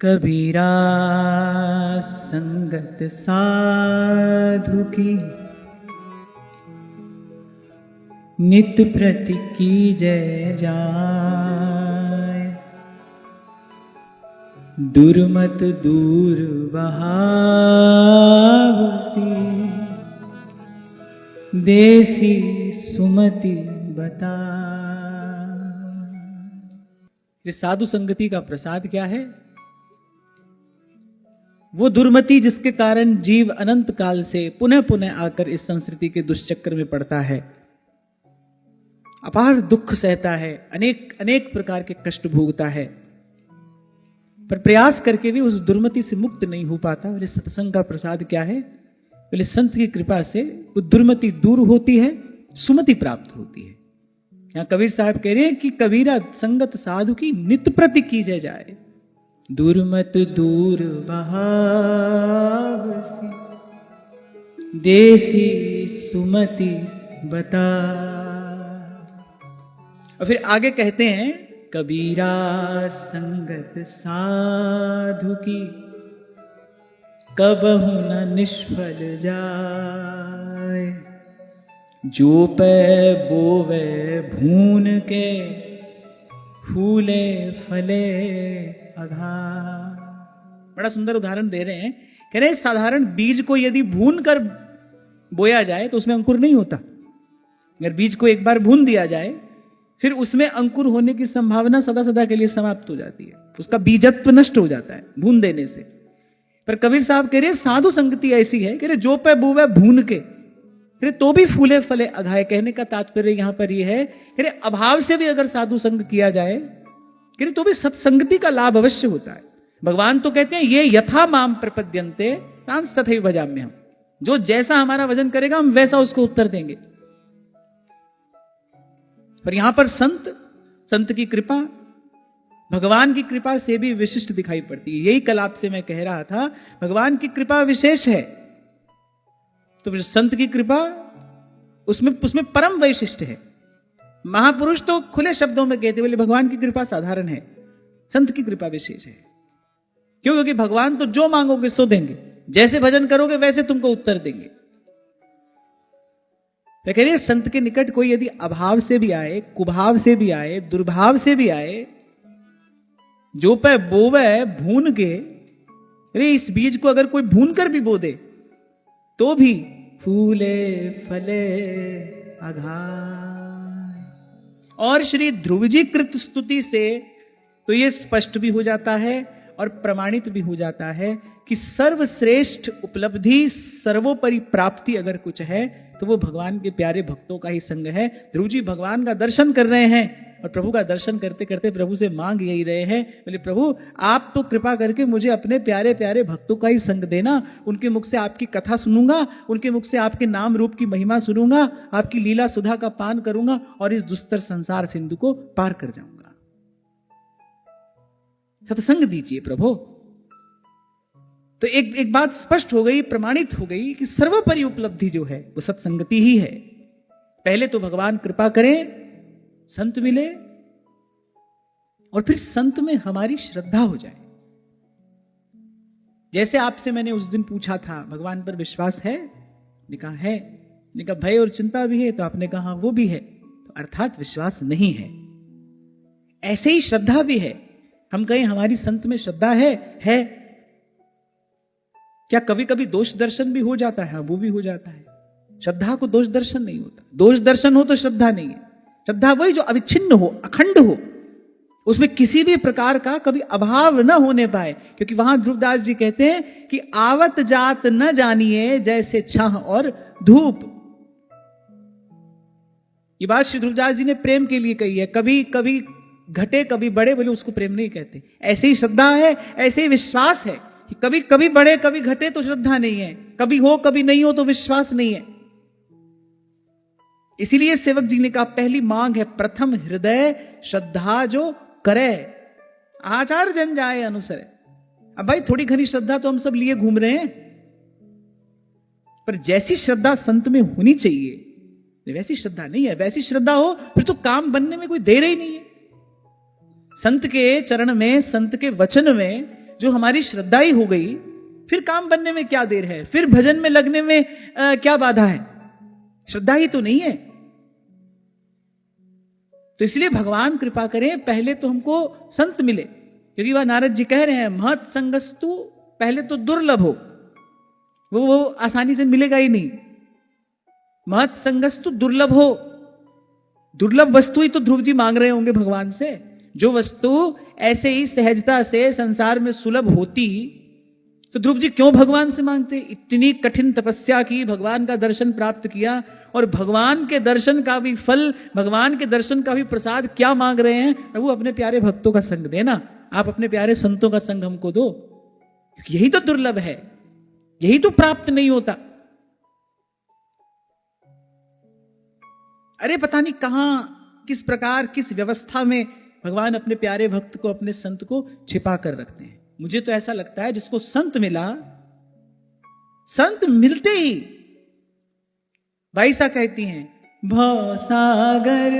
कबीरा संगत साधु की नित प्रति की जय जाय। दुर्मत दूर बहावसी देसी सुमति बता। ये साधु संगति का प्रसाद क्या है? वो दुर्मति जिसके कारण जीव अनंत काल से पुनः पुनः आकर इस संस्कृति के दुष्चक्र में पड़ता है, अपार दुख सहता है, अनेक अनेक प्रकार के कष्ट भोगता है, पर प्रयास करके भी उस दुर्मति से मुक्त नहीं हो पाता। बोले सत्संग का प्रसाद क्या है? बोले संत की कृपा से वो दुर्मति दूर होती है, सुमति प्राप्त होती है। यहां कबीर साहब कह रहे हैं कि कबीरा संगत साधु की नित प्रति कीजे जाए। दुर्मत दूर बहावसी देसी सुमति बता। और फिर आगे कहते हैं कबीरा संगत साधु की कबहु न निष्फल जाए। जो पे बोवे भून के फूले फले अघा। बड़ा सुंदर उदाहरण दे रहे हैं। कह रहे हैं साधारण बीज को यदि भून कर बोया जाए तो उसमें अंकुर नहीं होता। अगर बीज को एक बार भून दिया जाए फिर उसमें अंकुर होने की संभावना सदा सदा के लिए समाप्त हो जाती है, उसका बीजत्व नष्ट हो जाता है भून देने से। पर कबीर साहब कह रहे हैं साधु संगति ऐसी है, कह रहे जो पे बोवे भून के, कह रहे तो भी फूले फले अघाए। कहने का तात्पर्य यहां पर यह है, कह रहे अभाव से भी अगर साधु संग किया जाए कह रहे तो भी सत्संगति का लाभ अवश्य होता है। भगवान तो कहते हैं ये यथा माम प्रपद्यन्ते तांस तथैव भजाम्यहम्। जो जैसा हमारा वजन करेगा हम वैसा उसको उत्तर देंगे। पर यहां पर संत की कृपा भगवान की कृपा से भी विशिष्ट दिखाई पड़ती है। यही कल आपसे मैं कह रहा था, भगवान की कृपा विशेष है तो संत की कृपा उसमें परम वैशिष्ट है। महापुरुष तो खुले शब्दों में कहते बोले भगवान की कृपा साधारण है, संत की कृपा विशेष है। क्यों? क्योंकि भगवान तो जो मांगोगे सो देंगे, जैसे भजन करोगे वैसे तुमको उत्तर देंगे। तो कह रही संत के निकट कोई यदि अभाव से भी आए, कुभाव से भी आए, दुर्भाव से भी आए, जो पे बोवे भून के, अरे इस बीज को अगर कोई भून कर भी बो दे तो भी फूले फले अघाय। और श्री ध्रुव जी कृत स्तुति से तो ये स्पष्ट भी हो जाता है और प्रमाणित भी हो जाता है कि सर्वश्रेष्ठ उपलब्धि, सर्वोपरि प्राप्ति अगर कुछ है तो वो भगवान के प्यारे भक्तों का ही संग है। ध्रुव जी भगवान का दर्शन कर रहे हैं और प्रभु का दर्शन करते करते प्रभु से मांग यही रहे हैं, बोले प्रभु आप तो कृपा करके मुझे अपने प्यारे प्यारे भक्तों का ही संग देना। उनके मुख से आपकी कथा सुनूंगा, उनके मुख से आपके नाम रूप की महिमा सुनूंगा, आपकी लीला सुधा का पान करूंगा और इस दुस्तर संसार सिंधु को पार कर जाऊंगा। सत्संग दीजिए प्रभु। तो एक बात स्पष्ट हो गई, प्रमाणित हो गई कि सर्वोपरि उपलब्धि जो है वो सत्संगति ही है। पहले तो भगवान कृपा करें, संत मिले और फिर संत में हमारी श्रद्धा हो जाए। जैसे आपसे मैंने उस दिन पूछा था भगवान पर विश्वास है? ने कहा है। ने कहा भय और चिंता भी है? तो आपने कहा वो भी है, तो अर्थात विश्वास नहीं है। ऐसे ही श्रद्धा भी है। हम कहें हमारी संत में श्रद्धा है क्या कभी कभी दोष दर्शन भी हो जाता है? वो भी हो जाता है। श्रद्धा को दोष दर्शन नहीं होता। दोष दर्शन हो तो श्रद्धा नहीं है। श्रद्धा वही जो अविच्छिन्न हो, अखंड हो, उसमें किसी भी प्रकार का कभी अभाव न होने पाए। क्योंकि वहां ध्रुवदास जी कहते हैं कि आवत जात न जानिए जैसे छाह और धूप। ये बात श्री ध्रुवदास जी ने प्रेम के लिए कही है। कभी कभी घटे कभी बड़े, बोले उसको प्रेम नहीं कहते। ऐसे ही श्रद्धा है, ऐसे ही विश्वास है कि कभी कभी बड़े कभी घटे तो श्रद्धा नहीं है, कभी हो कभी नहीं हो तो विश्वास नहीं है। इसीलिए सेवक जी ने कहा पहली मांग है प्रथम हृदय श्रद्धा जो करे, आचार जन जाए अनुसरे। अब भाई थोड़ी घनी श्रद्धा तो हम सब लिए घूम रहे हैं, पर जैसी श्रद्धा संत में होनी चाहिए वैसी श्रद्धा नहीं है। वैसी श्रद्धा हो फिर तो काम बनने में कोई देर ही नहीं है। संत के चरण में, संत के वचन में जो हमारी श्रद्धा ही हो गई, फिर काम बनने में क्या देर है, फिर भजन में लगने में क्या बाधा है? श्रद्धा ही तो नहीं है। तो इसलिए भगवान कृपा करें, पहले तो हमको संत मिले, क्योंकि वह नारद जी कह रहे हैं महत संगस्तु, पहले तो दुर्लभ हो, वो आसानी से मिलेगा ही नहीं। महत संगस्तु दुर्लभ हो, दुर्लभ वस्तु ही तो ध्रुव जी मांग रहे होंगे भगवान से। जो वस्तु ऐसे ही सहजता से संसार में सुलभ होती, तो ध्रुव जी क्यों भगवान से मांगते? इतनी कठिन तपस्या की, भगवान का दर्शन प्राप्त किया, और भगवान के दर्शन का भी फल, भगवान के दर्शन का भी प्रसाद क्या मांग रहे हैं? प्रभु अपने प्यारे भक्तों का संग देना, आप अपने प्यारे संतों का संग हमको दो, क्योंकि यही तो दुर्लभ है, यही तो प्राप्त नहीं होता। अरे पता नहीं कहां, किस प्रकार, किस व्यवस्था में भगवान अपने प्यारे भक्त को, अपने संत को छिपा कर रखते हैं। मुझे तो ऐसा लगता है जिसको संत मिला, संत मिलते ही भाई सा कहती हैं, भव सागर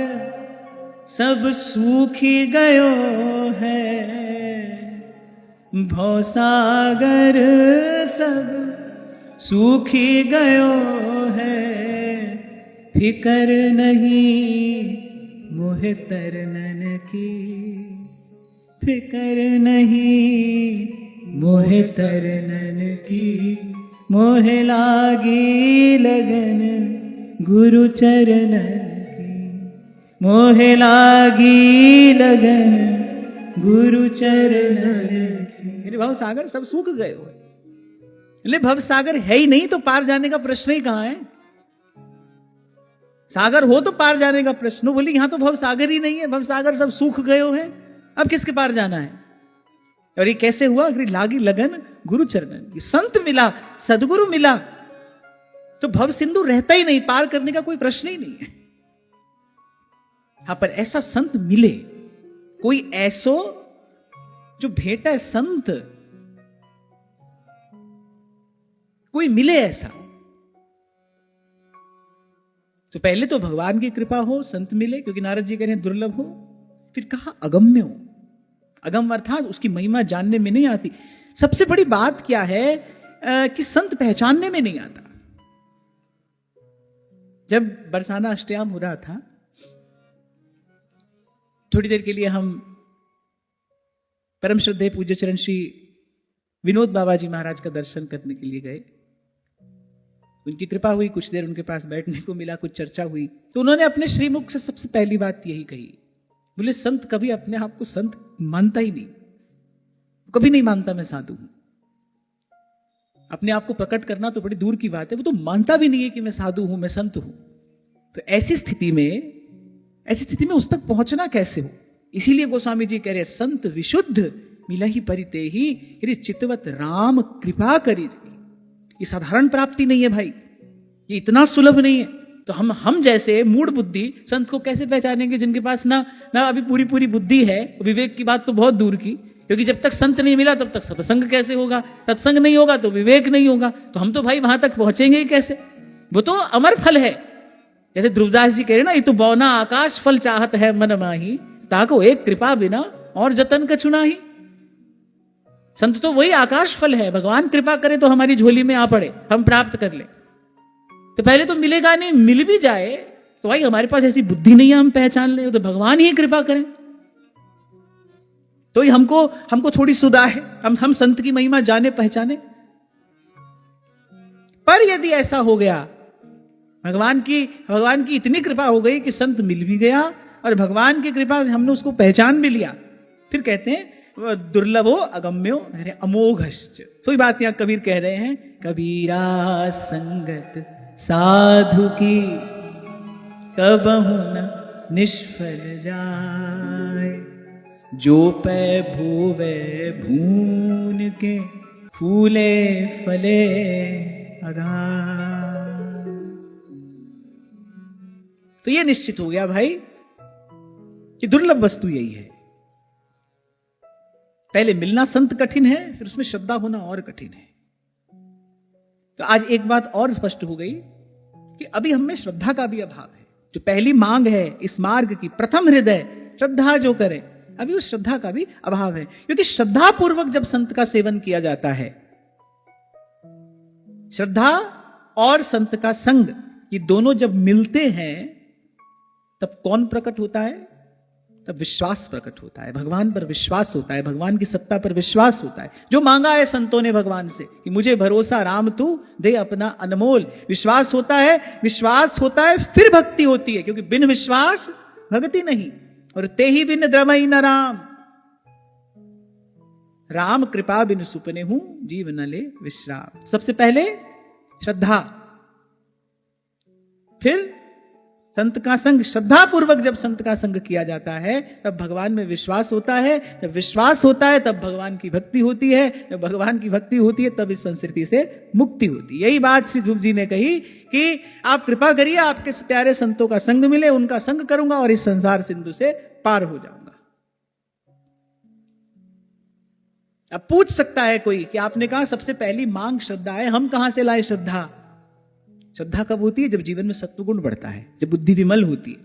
सब सूखी गयो है, भव सागर सब सूखी गयो है, फिकर नहीं मोहे तरनन की, फिकर नहीं मोहे तरनन की, मोहे लागी लगन गुरु चरणन की, मोहे लागी लगन गुरु चरणन की। भव सागर सब सूख गए हो, भव सागर है ही नहीं तो पार जाने का प्रश्न ही कहां है? सागर हो तो पार जाने का प्रश्न, बोली यहां तो भव सागर ही नहीं है, भव सागर सब सूख गए हैं, अब किसके पार जाना है? और ये कैसे हुआ? अगर लागी लगन गुरु चरणन, संत मिला, सदगुरु मिला, तो भव सिंधु रहता ही नहीं, पार करने का कोई प्रश्न ही नहीं है। हाँ, पर ऐसा संत मिले, कोई ऐसो जो भेंट है संत, कोई मिले ऐसा, तो पहले तो भगवान की कृपा हो, संत मिले, क्योंकि नारद जी कह रहे हैं दुर्लभ हो। फिर कहा अगम्य हो, अगम अर्थात उसकी महिमा जानने में नहीं आती। सबसे बड़ी बात क्या है कि संत पहचानने में नहीं आता। जब बरसाना अष्टयाम हो रहा था, थोड़ी देर के लिए हम परम श्रद्धेय पूज्य चरण श्री विनोद बाबा जी महाराज का दर्शन करने के लिए गए। उनकी कृपा हुई, कुछ देर उनके पास बैठने को मिला, कुछ चर्चा हुई, तो उन्होंने अपने श्रीमुख से सबसे पहली बात यही कही, बोले संत कभी अपने आप को संत मानता ही नहीं, कभी नहीं मानता मैं साधु हूं। अपने आप को प्रकट करना तो बड़ी दूर की बात है, वो तो मानता भी नहीं है कि मैं साधु हूं, मैं संत हूं। तो ऐसी स्थिति में उस तक पहुंचना कैसे हो? इसीलिए गोस्वामी जी कह रहे संत विशुद्ध मिला ही परिते ही चितवत राम कृपा करी। ये साधारण प्राप्ति नहीं है भाई, ये इतना सुलभ नहीं है। तो हम जैसे मूढ़ बुद्धि संत को कैसे पहचानेंगे, जिनके पास ना अभी पूरी पूरी बुद्धि है। विवेक की बात तो बहुत दूर की, क्योंकि जब तक संत नहीं मिला तब तक सत्संग कैसे होगा, सत्संग नहीं होगा तो विवेक नहीं होगा। तो हम तो भाई वहां तक पहुंचेंगे ही कैसे? वो तो अमर फल है। जैसे ध्रुवदास जी कह रहे ना, ये तो बौना आकाश फल चाहत है मन माही, ताको एक कृपा बिना और जतन का चुना ही। संत तो वही आकाश फल है, भगवान कृपा करे तो हमारी झोली में आ पड़े, हम प्राप्त कर ले। तो पहले तो मिलेगा नहीं, मिल भी जाए तो भाई हमारे पास ऐसी बुद्धि नहीं है हम पहचान ले, तो भगवान ही कृपा करें। तो हमको थोड़ी सुधा है, हम संत की महिमा जाने पहचाने। पर यदि ऐसा हो गया, भगवान की इतनी कृपा हो गई कि संत मिल भी गया और भगवान की कृपा से हमने उसको पहचान भी लिया, फिर कहते हैं दुर्लभो अगम्यो अमोघश्च। तो ये बात यहां कबीर कह रहे हैं, कबीरा संगत साधु की कबहु न निष्फल जाए, जो पै भूवे भून के फूले फले अगाध। तो ये निश्चित हो गया भाई कि दुर्लभ वस्तु यही है। पहले मिलना संत कठिन है, फिर उसमें श्रद्धा होना और कठिन है। तो आज एक बात और स्पष्ट हो गई कि अभी हमें श्रद्धा का भी अभाव है। जो पहली मांग है इस मार्ग की, प्रथम हृदय श्रद्धा जो करे, अभी उस श्रद्धा का भी अभाव है। क्योंकि श्रद्धा पूर्वक जब संत का सेवन किया जाता है, श्रद्धा और संत का संग, ये दोनों जब मिलते हैं तब कौन प्रकट होता है? तब विश्वास प्रकट होता है, भगवान पर विश्वास होता है, भगवान की सत्ता पर विश्वास होता है। जो मांगा है संतों ने भगवान से कि मुझे भरोसा राम तू दे अपना अनमोल, विश्वास होता है, विश्वास होता है फिर भक्ति होती है, क्योंकि बिन विश्वास भक्ति नहीं। और ते ही बिन द्रमई न राम, राम कृपा बिन सुपने हूं जीव न ले विश्राम। सबसे पहले श्रद्धा, फिर संत का संग। श्रद्धा पूर्वक जब संत का संग किया जाता है तब भगवान में विश्वास होता है, जब विश्वास होता है तब भगवान की भक्ति होती है, जब भगवान की भक्ति होती है तब इस संस्कृति से मुक्ति होती है। यही बात श्री ध्रुव जी ने कही कि आप कृपा करिए, आपके प्यारे संतों का संग मिले, उनका संग करूंगा और इस संसार सिंधु से पार हो जाऊंगा। अब पूछ सकता है कोई कि आपने कहा सबसे पहली मांग श्रद्धा है, हम कहां से लाए श्रद्धा? श्रद्धा कब होती है? जब जीवन में सत्वगुण बढ़ता है, जब बुद्धि विमल होती है।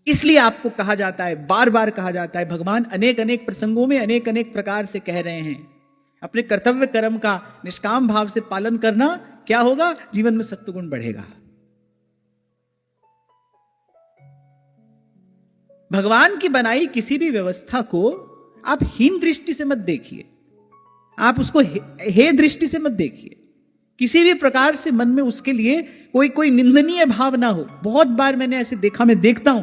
इसलिए आपको कहा जाता है, बार बार कहा जाता है, भगवान अनेक अनेक प्रसंगों में अनेक अनेक प्रकार से कह रहे हैं, अपने कर्तव्य कर्म का निष्काम भाव से पालन करना। क्या होगा? जीवन में सत्वगुण बढ़ेगा। भगवान की बनाई किसी भी व्यवस्था को आप हीन दृष्टि से मत देखिए, आप उसको हे दृष्टि से मत देखिए। किसी भी प्रकार से मन में उसके लिए कोई निंदनीय भाव ना हो। बहुत बार मैंने ऐसे देखा, मैं देखता हूं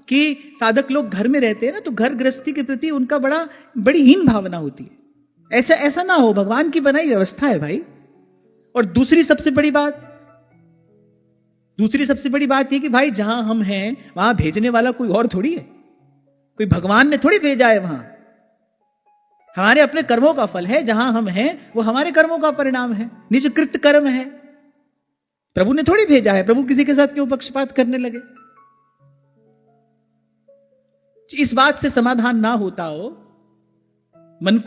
कि साधक लोग घर में रहते हैं ना, तो घर गृहस्थी के प्रति उनका बड़ी हीन भावना होती है। ऐसा ना हो, भगवान की बनाई व्यवस्था है भाई। और दूसरी सबसे बड़ी बात यह कि भाई जहां हम हैं वहां भेजने वाला कोई और थोड़ी है, कोई भगवान ने थोड़ी भेजा है। वहां हमारे अपने कर्मों का फल है, जहां हम हैं वो हमारे कर्मों का परिणाम है, निज कृत कर्म है। प्रभु ने थोड़ी भेजा है। प्रभु किसी के साथ क्यों पक्षपात करने लगे? इस बात से समाधान ना होता हो, मन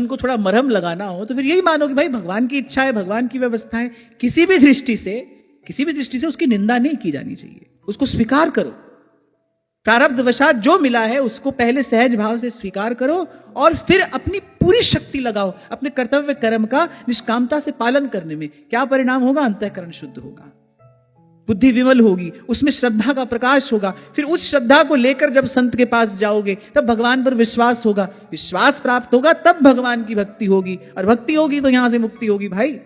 को थोड़ा मरहम लगाना हो, तो फिर यही मानो कि भाई भगवान की इच्छा है, भगवान की व्यवस्था है। किसी भी दृष्टि से उसकी निंदा नहीं की जानी चाहिए, उसको स्वीकार करो। प्रारब्धवशात जो मिला है उसको पहले सहज भाव से स्वीकार करो और फिर अपनी पूरी शक्ति लगाओ अपने कर्तव्य कर्म का निष्कामता से पालन करने में। क्या परिणाम होगा? अंतःकरण शुद्ध होगा, बुद्धि विमल होगी, उसमें श्रद्धा का प्रकाश होगा। फिर उस श्रद्धा को लेकर जब संत के पास जाओगे तब भगवान पर विश्वास होगा, विश्वास प्राप्त होगा, तब भगवान की भक्ति होगी, और भक्ति होगी तो यहां से मुक्ति होगी। भाई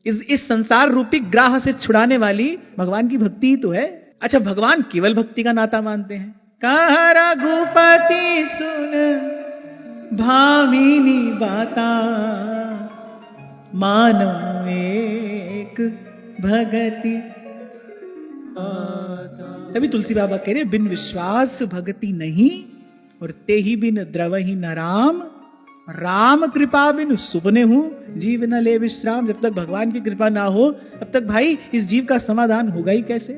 इस संसार रूपी ग्राह से छुड़ाने वाली भगवान की भक्ति ही तो है। अच्छा, भगवान केवल भक्ति का नाता मानते हैं। कहा रघुपति सुन भामिनी बाता, मानो एक भगति। तभी तुलसी बाबा कह रहे बिन विश्वास भक्ति नहीं, और ते ही बिन द्रवहि न राम, राम कृपा बिन सुपने हूं जीव न ले विश्राम। जब तक भगवान की कृपा ना हो तब तक भाई इस जीव का समाधान होगा ही कैसे?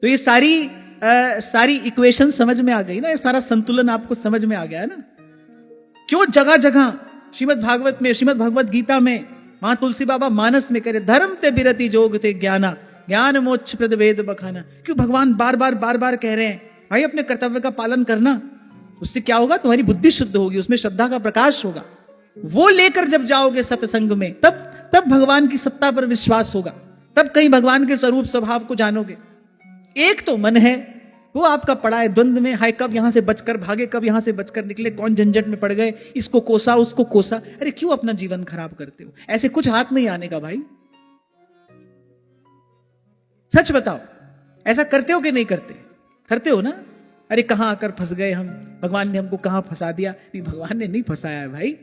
तो ये सारी इक्वेशन समझ में आ गई ना, ये सारा संतुलन आपको समझ में आ गया ना। क्यों जगह जगह श्रीमद् भागवत में, श्रीमद् भगवत गीता में, वहां तुलसी बाबा मानस में करे धर्म ते बिरति जोग ते ज्ञाना, ज्ञान मोक्ष प्रद वेद बखाना। क्यों भगवान बार बार कह रहे हैं भाई अपने कर्तव्य का पालन करना। उससे क्या होगा? तुम्हारी बुद्धि शुद्ध होगी, उसमें श्रद्धा का प्रकाश होगा। वो लेकर जब जाओगे सत्संग में तब भगवान की सत्ता पर विश्वास होगा, तब कहीं भगवान के स्वरूप स्वभाव को जानोगे। एक तो मन है वो आपका पड़ा है द्वंद में, हाय कब यहां से बचकर भागे, कब यहां से बचकर निकले, कौन झंझट में पड़ गए, इसको कोसा उसको कोसा। अरे क्यों अपना जीवन खराब करते हो? ऐसे कुछ हाथ नहीं आने का भाई, सच बताओ, ऐसा करते हो कि नहीं करते? करते हो ना। अरे कहां आकर फंस गए हम, भगवान ने हमको कहां फंसा दिया। नहीं, भगवान ने नहीं फंसाया है भाई,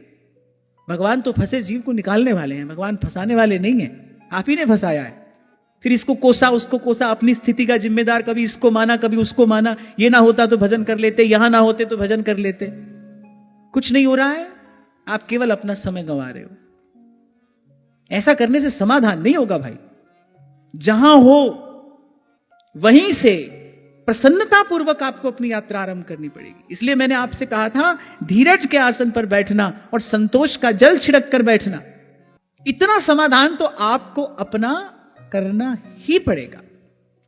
भगवान तो फंसे जीव को निकालने वाले हैं, भगवान फंसाने वाले नहीं है, आप ही ने फंसाया है। फिर इसको कोसा उसको कोसा, अपनी स्थिति का जिम्मेदार, कभी इसको माना कभी उसको माना। ये ना होता तो भजन कर लेते, यहां ना होते तो भजन कर लेते। कुछ नहीं हो रहा है, आप केवल अपना समय गंवा रहे हो। ऐसा करने से समाधान नहीं होगा भाई। जहां हो वहीं से प्रसन्नता पूर्वक आपको अपनी यात्रा आरंभ करनी पड़ेगी। इसलिए मैंने आपसे कहा था धीरज के आसन पर बैठना और संतोष का जल छिड़क कर बैठना, इतना समाधान तो आपको अपना करना ही पड़ेगा।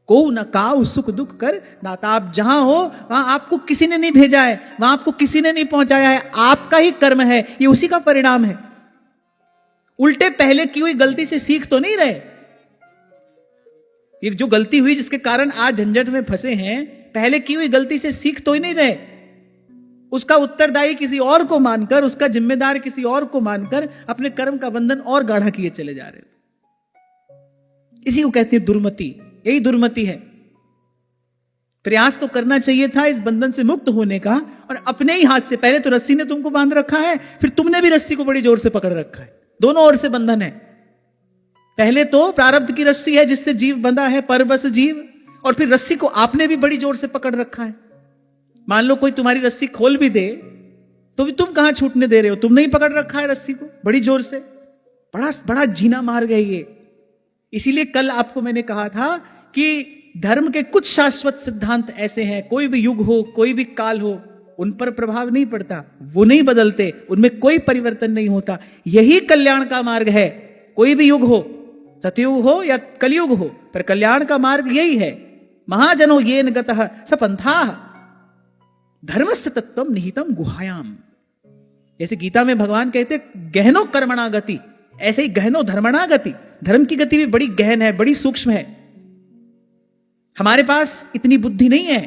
को न काऊ सुख दुख कर दाता। आप जहां हो वहां आपको किसी ने नहीं भेजा है, वहां आपको किसी ने नहीं पहुंचाया है, आपका ही कर्म है, ये उसी का परिणाम है। उल्टे पहले की हुई गलती से सीख तो नहीं रहे। ये जो गलती हुई जिसके कारण आज झंझट में फंसे हैं, पहले की हुई गलती से सीख तो ही नहीं रहे। उसका उत्तरदायी किसी और को मानकर, उसका जिम्मेदार किसी और को मानकर अपने कर्म का बंधन और गाढ़ा किए चले जा रहे। इसी को कहते हैं दुर्मति। यही दुर्मति है। प्रयास तो करना चाहिए था इस बंधन से मुक्त होने का, और अपने ही हाथ से। पहले तो रस्सी ने तुमको बांध रखा है, फिर तुमने भी रस्सी को बड़ी जोर से पकड़ रखा है। दोनों ओर से बंधन है। पहले तो प्रारब्ध की रस्सी है जिससे जीव बंधा है, परबस जीव, और फिर रस्सी को आपने भी बड़ी जोर से पकड़ रखा है। मान लो कोई तुम्हारी रस्सी खोल भी दे तो भी तुम कहां छूटने दे रहे हो, तुमने ही पकड़ रखा है रस्सी को बड़ी जोर से। बड़ा बड़ा जीना मार गए ये। इसीलिए कल आपको मैंने कहा था कि धर्म के कुछ शाश्वत सिद्धांत ऐसे हैं, कोई भी युग हो, कोई भी काल हो, उन पर प्रभाव नहीं पड़ता, वो नहीं बदलते, उनमें कोई परिवर्तन नहीं होता। यही कल्याण का मार्ग है। कोई भी युग हो, सतयुग हो या कलयुग हो, पर कल्याण का मार्ग यही है। महाजनो येन गतः स पंथाः धर्मस्य तत्वम निहितम गुहायाम। जैसे गीता में भगवान कहते गहनो कर्मणा गति, ऐसे ही गहनो धर्मणा गति। धर्म की गति भी बड़ी गहन है, बड़ी सूक्ष्म है। हमारे पास इतनी बुद्धि नहीं है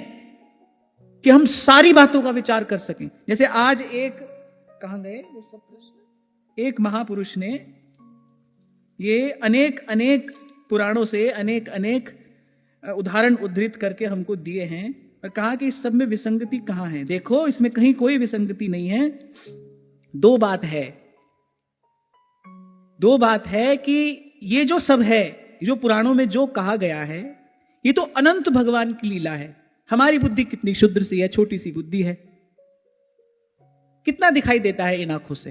कि हम सारी बातों का विचार कर सकें। जैसे आज एक, कहां गए वो सब प्रश्न, एक महापुरुष ने ये अनेक अनेक पुराणों से अनेक अनेक उदाहरण उद्धृत करके हमको दिए हैं और कहा कि इस सब में विसंगति कहां है। देखो, इसमें कहीं कोई विसंगति नहीं है। दो बात है कि ये जो सब है, जो पुराणों में जो कहा गया है, ये तो अनंत भगवान की लीला है। हमारी बुद्धि कितनी क्षुद्र सी है, छोटी सी बुद्धि है। कितना दिखाई देता है इन आंखों से।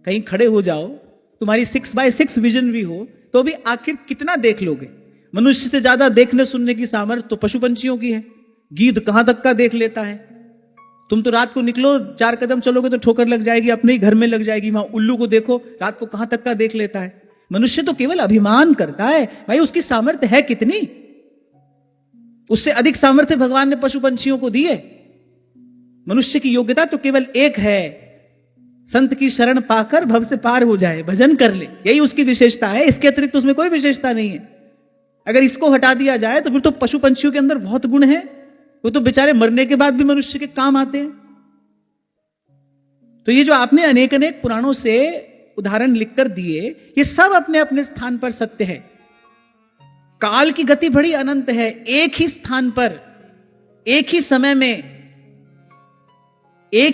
कहीं खड़े हो जाओ, तुम्हारी 6x6 विजन भी हो, तो भी आखिर कितना देख लोगे। मनुष्य से ज्यादा देखने सुनने की सामर्थ्य तो पशु पंछियों की है। गीध कहां तक का देख लेता है। तुम तो रात को निकलो, 4 कदम चलोगे तो ठोकर लग जाएगी, अपने ही घर में लग जाएगी। वहां उल्लू को देखो, रात को कहां तक का देख लेता है। मनुष्य तो केवल अभिमान करता है। भाई, उसकी सामर्थ्य है कितनी? उससे अधिक सामर्थ्य भगवान ने पशु पंछियों को दी है। मनुष्य की योग्यता तो केवल एक है, संत की शरण पाकर भव से पार हो जाए, भजन कर ले। यही उसकी विशेषता है। इसके अतिरिक्त उसमें कोई विशेषता नहीं है। अगर इसको हटा दिया जाए तो फिर तो पशु पंछियों के अंदर बहुत गुण है। वो तो बेचारे मरने के बाद भी मनुष्य के काम आते हैं। तो ये जो आपने अनेक अनेक पुराणों से उदाहरण लिखकर दिए, ये सब अपने अपने स्थान पर सत्य है। काल की गति बड़ी अनंत है। एक ही स्थान पर, एक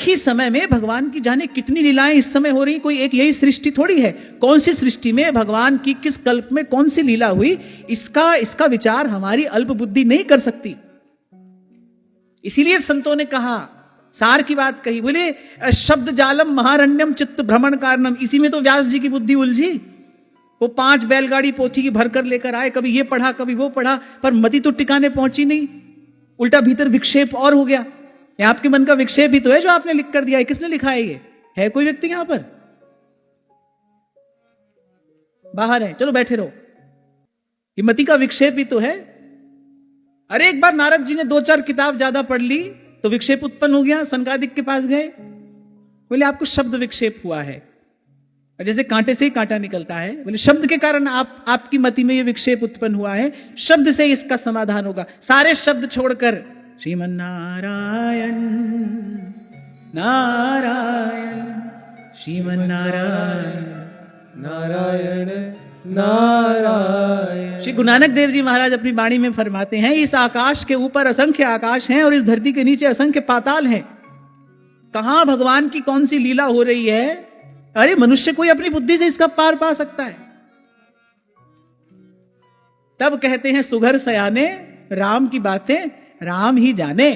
ही समय में भगवान की जाने कितनी लीलाएं इस समय हो रही। कोई एक यही सृष्टि थोड़ी है। कौन सी सृष्टि में भगवान की किस कल्प में कौन सी लीला हुई, इसका विचार हमारी अल्प बुद्धि नहीं कर सकती। इसीलिए संतों ने कहा, सार की बात कही, बोले शब्द जालम महारण्यम चित्त भ्रमण कारणम। इसी में तो व्यास जी की बुद्धि उलझी। वो 5 बैलगाड़ी पोथी की भरकर लेकर आए, कभी ये पढ़ा कभी वो पढ़ा, पर मति तो टिकाने पहुंची नहीं। उल्टा भीतर विक्षेप और हो गया। ये आपके मन का विक्षेप ही तो है जो आपने लिख कर दिया है। किसने लिखा है ये? है कोई व्यक्ति यहां पर? बाहर है, चलो बैठे रहो। ये मति का विक्षेप ही तो है। अरे एक बार नारद जी ने 2-4 किताब ज्यादा पढ़ ली तो विक्षेप उत्पन्न हो गया। सनकादिक के पास गए, बोले आपको शब्द विक्षेप हुआ है। जैसे कांटे से ही कांटा निकलता है, बोले शब्द के कारण आपकी मति में ये विक्षेप उत्पन्न हुआ है, शब्द से इसका समाधान होगा। सारे शब्द छोड़कर श्रीमन नारायण नारायण श्रीमन नारायण नारायण नारायण। श्री गुरु नानक देव जी महाराज अपनी वाणी में फरमाते हैं, इस आकाश के ऊपर असंख्य आकाश हैं और इस धरती के नीचे असंख्य पाताल हैं। कहां भगवान की कौन सी लीला हो रही है? अरे मनुष्य कोई अपनी बुद्धि से इसका पार पा सकता है? तब कहते हैं सुघर सयाने राम की बातें राम ही जाने।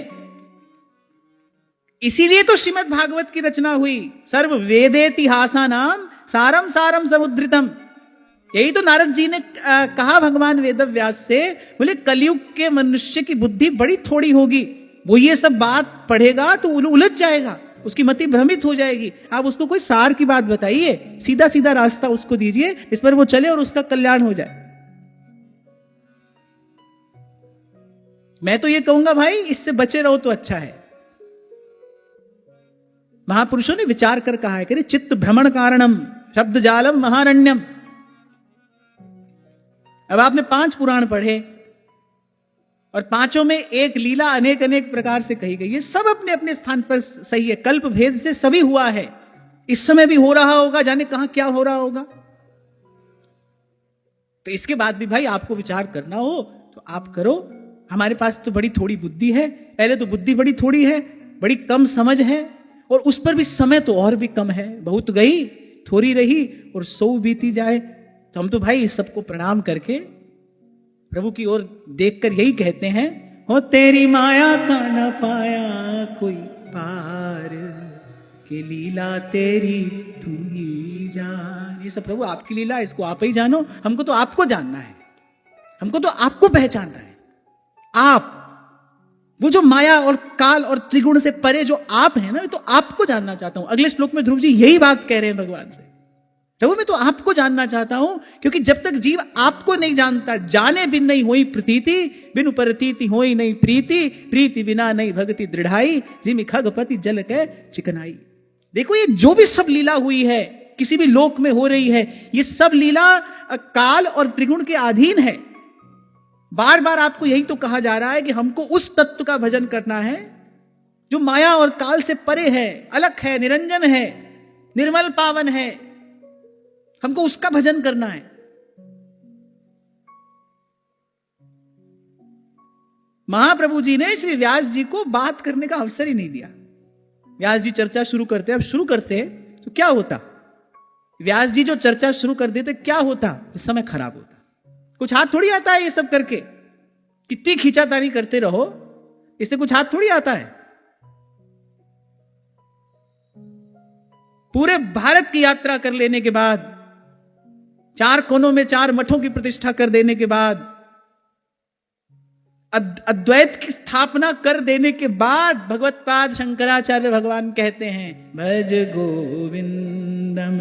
इसीलिए तो श्रीमद् भागवत की रचना हुई। सर्व वेदेतिहासा नाम सारम सारम समुद्रितम। यही तो नारद जी ने कहा भगवान वेदव्यास से, बोले कलयुग के मनुष्य की बुद्धि बड़ी थोड़ी होगी, वो ये सब बात पढ़ेगा तो उलझ जाएगा, उसकी मति भ्रमित हो जाएगी। आप उसको कोई सार की बात बताइए, सीधा सीधा रास्ता उसको दीजिए, इस पर वो चले और उसका कल्याण हो जाए। मैं तो ये कहूंगा भाई इससे बचे रहो तो अच्छा है। महापुरुषों ने विचार कर कहा है कि चित्त भ्रमण कारणम शब्द जालम महारण्यम। अब आपने 5 पुराण पढ़े और पांचों में एक लीला अनेक अनेक प्रकार से कही गई है, सब अपने अपने स्थान पर सही है, कल्प भेद से सभी हुआ है, इस समय भी हो रहा होगा, जाने कहां क्या हो रहा होगा। तो इसके बाद भी भाई आपको विचार करना हो तो आप करो। हमारे पास तो बड़ी थोड़ी बुद्धि है, पहले तो बुद्धि बड़ी थोड़ी है, बड़ी कम समझ है, और उस पर भी समय तो और भी कम है, बहुत गई थोड़ी रही और 100 बीती जाए। तो हम तो भाई इस सबको प्रणाम करके प्रभु की ओर देखकर यही कहते हैं, हो तेरी माया का न पाया कोई पार, कि लीला तेरी तू ही जान। ये सब प्रभु आपकी लीला, इसको आप ही जानो, हमको तो आपको जानना है, हमको तो आपको पहचानना है। आप वो जो माया और काल और त्रिगुण से परे जो आप हैं ना, तो आपको जानना चाहता हूं। अगले श्लोक में ध्रुव जी यही बात कह रहे हैं भगवान से, प्रभु मैं तो आपको जानना चाहता हूं, क्योंकि जब तक जीव आपको नहीं जानता, जाने बिन नहीं होई प्रतीति, बिनु परतीति होई नहीं प्रीति, प्रीति बिना नहीं भक्ति दृढ़ाई, जिमि खगपति जल के चिकनाई। देखो ये जो भी सब लीला हुई है, किसी भी लोक में हो रही है, ये सब लीला काल और त्रिगुण के अधीन है। बार बार आपको यही तो कहा जा रहा है कि हमको उस तत्व का भजन करना है जो माया और काल से परे है, अलग है, निरंजन है, निर्मल पावन है, हमको उसका भजन करना है। महाप्रभु जी ने श्री व्यास जी को बात करने का अवसर ही नहीं दिया। व्यास जी चर्चा शुरू करते, अब शुरू करते तो क्या होता, व्यास जी जो चर्चा शुरू कर देते क्या होता, समय खराब होता। कुछ हाथ थोड़ी आता है ये सब करके, कितनी खींचातानी करते रहो, इससे कुछ हाथ थोड़ी आता है। पूरे भारत की यात्रा कर लेने के बाद, 4 कोनों में 4 मठों की प्रतिष्ठा कर देने के बाद, अद्वैत की स्थापना कर देने के बाद, भगवत्पाद शंकराचार्य भगवान कहते हैं, भज गोविंदम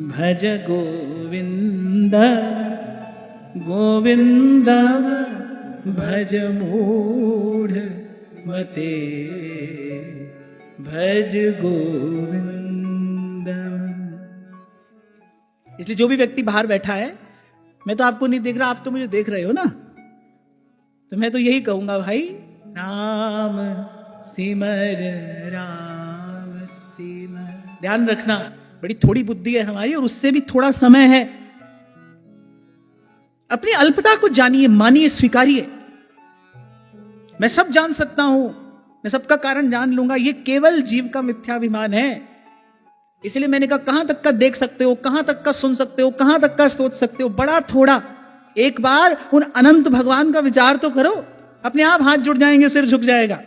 भज गोविंद गोविंदम भज मूढ़ मते भज गोविंदम। इसलिए जो भी व्यक्ति बाहर बैठा है, मैं तो आपको नहीं देख रहा, आप तो मुझे देख रहे हो ना, तो मैं तो यही कहूंगा भाई, राम सिमर राम सिमर। ध्यान रखना, बड़ी थोड़ी बुद्धि है हमारी और उससे भी थोड़ा समय है। अपनी अल्पता को जानिए, मानिए, स्वीकारिए। मैं सब जान सकता हूं, मैं सबका कारण जान लूंगा, ये केवल जीव का मिथ्याभिमान है। इसलिए मैंने कहा, कहां तक का देख सकते हो, कहां तक का सुन सकते हो, कहां तक का सोच सकते हो, बड़ा थोड़ा। एक बार उन अनंत भगवान का विचार तो करो, अपने आप हाथ जुड़ जाएंगे, सिर झुक जाएगा।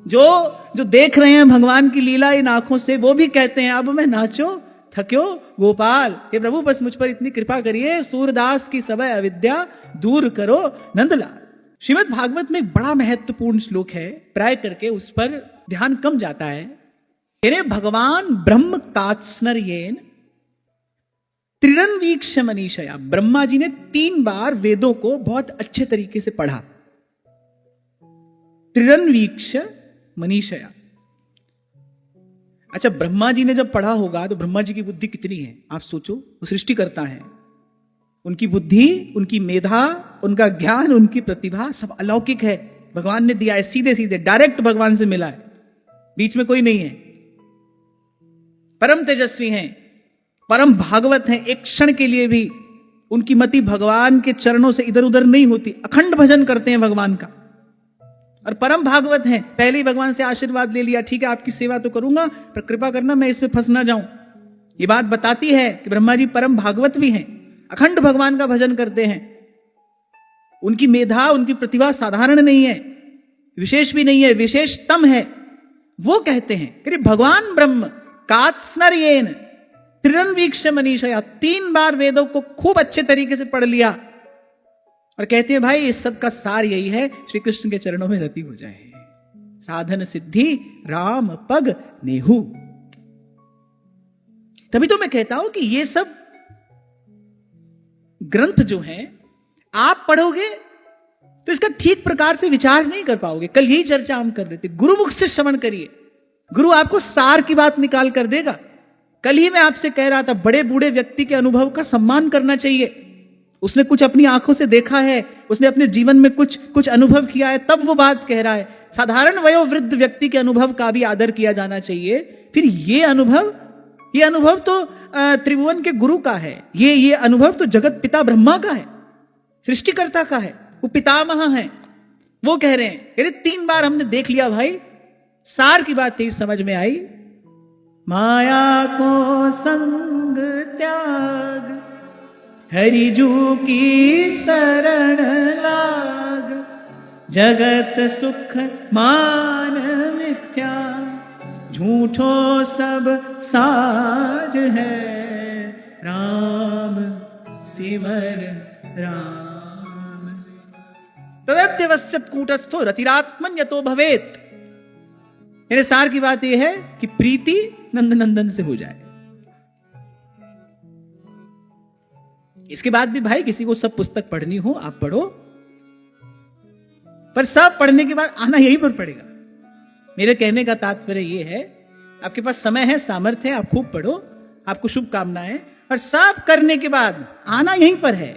जो देख रहे हैं भगवान की लीला इन आंखों से, वो भी कहते हैं, अब मैं नाचो थक्यो गोपाल। हे प्रभु बस मुझ पर इतनी कृपा करिए, सूरदास की सबय अविद्या दूर करो नंदलाल। श्रीमद् भागवत में एक बड़ा महत्वपूर्ण श्लोक है, प्राय करके उस पर ध्यान कम जाता है। भगवान ब्रह्म कात्स्नर्येन त्रिरन्वीक्ष मनीषया। ब्रह्मा जी ने 3 बार वेदों को बहुत अच्छे तरीके से पढ़ा। त्रिरन्वीक्ष मनीषया। अच्छा, ब्रह्मा जी ने जब पढ़ा होगा तो ब्रह्मा जी की बुद्धि कितनी है आप सोचो। वो सृष्टि करता है, उनकी बुद्धि, उनकी मेधा, उनका ज्ञान, उनकी प्रतिभा सब अलौकिक है, भगवान ने दिया है, सीधे सीधे डायरेक्ट भगवान से मिला है, बीच में कोई नहीं है। परम तेजस्वी हैं, परम भागवत हैं, एक क्षण के लिए भी उनकी मति भगवान के चरणों से इधर उधर नहीं होती, अखंड भजन करते हैं भगवान का, और परम भागवत हैं। पहले ही भगवान से आशीर्वाद ले लिया, ठीक है आपकी सेवा तो करूंगा, पर कृपा करना मैं इसमें फंस ना जाऊं। ये बात बताती है कि ब्रह्मा जी परम भागवत भी हैं, अखंड भगवान का भजन करते हैं। उनकी मेधा, उनकी प्रतिभा साधारण नहीं है, विशेष भी नहीं है, विशेषतम है। वो कहते हैं कि भगवान ब्रह्म कात्स्नर्येन त्रिरन्वीक्ष मनीषया, 3 बार वेदों को खूब अच्छे तरीके से पढ़ लिया और कहते हैं भाई इस सब का सार यही है, श्री कृष्ण के चरणों में रति हो जाए, साधन सिद्धि राम पग नेहू। तभी तो मैं कहता हूं कि ये सब ग्रंथ जो हैं आप पढ़ोगे तो इसका ठीक प्रकार से विचार नहीं कर पाओगे। कल यही चर्चा हम कर रहे थे, गुरुमुख से श्रवण करिए, गुरु आपको सार की बात निकाल कर देगा। कल ही मैं आपसे कह रहा था, बड़े बूढ़े व्यक्ति के अनुभव का सम्मान करना चाहिए। उसने कुछ अपनी आंखों से देखा है, उसने अपने जीवन में कुछ अनुभव किया है, तब वो बात कह रहा है। साधारण वयोवृद्ध व्यक्ति के अनुभव का भी आदर किया जाना चाहिए। फिर ये अनुभव तो त्रिभुवन के गुरु का है, ये अनुभव तो जगत पिता ब्रह्मा का है, सृष्टिकर्ता का है, वो पितामह है। वो कह रहे हैं, अरे 3 बार हमने देख लिया भाई, सार की बात थी, समझ में आई। माया को संग त्याग, हरिजू की शरण लाग, जगत सुख मान मिथ्या, झूठो सब साज है, राम सिमर राम। तदत्यवस्यत कूटस्थो रतिरात्मन यतो भवेत। मेरे सार की बात यह है कि प्रीति नंदनंदन से हो जाए। इसके बाद भी भाई किसी को सब पुस्तक पढ़नी हो आप पढ़ो, पर सब पढ़ने के बाद आना यहीं पर पड़ेगा। मेरे कहने का तात्पर्य यह है, आपके पास समय है, सामर्थ्य है, आप खूब पढ़ो, आपको शुभकामनाएं, और सब करने के बाद आना यहीं पर है।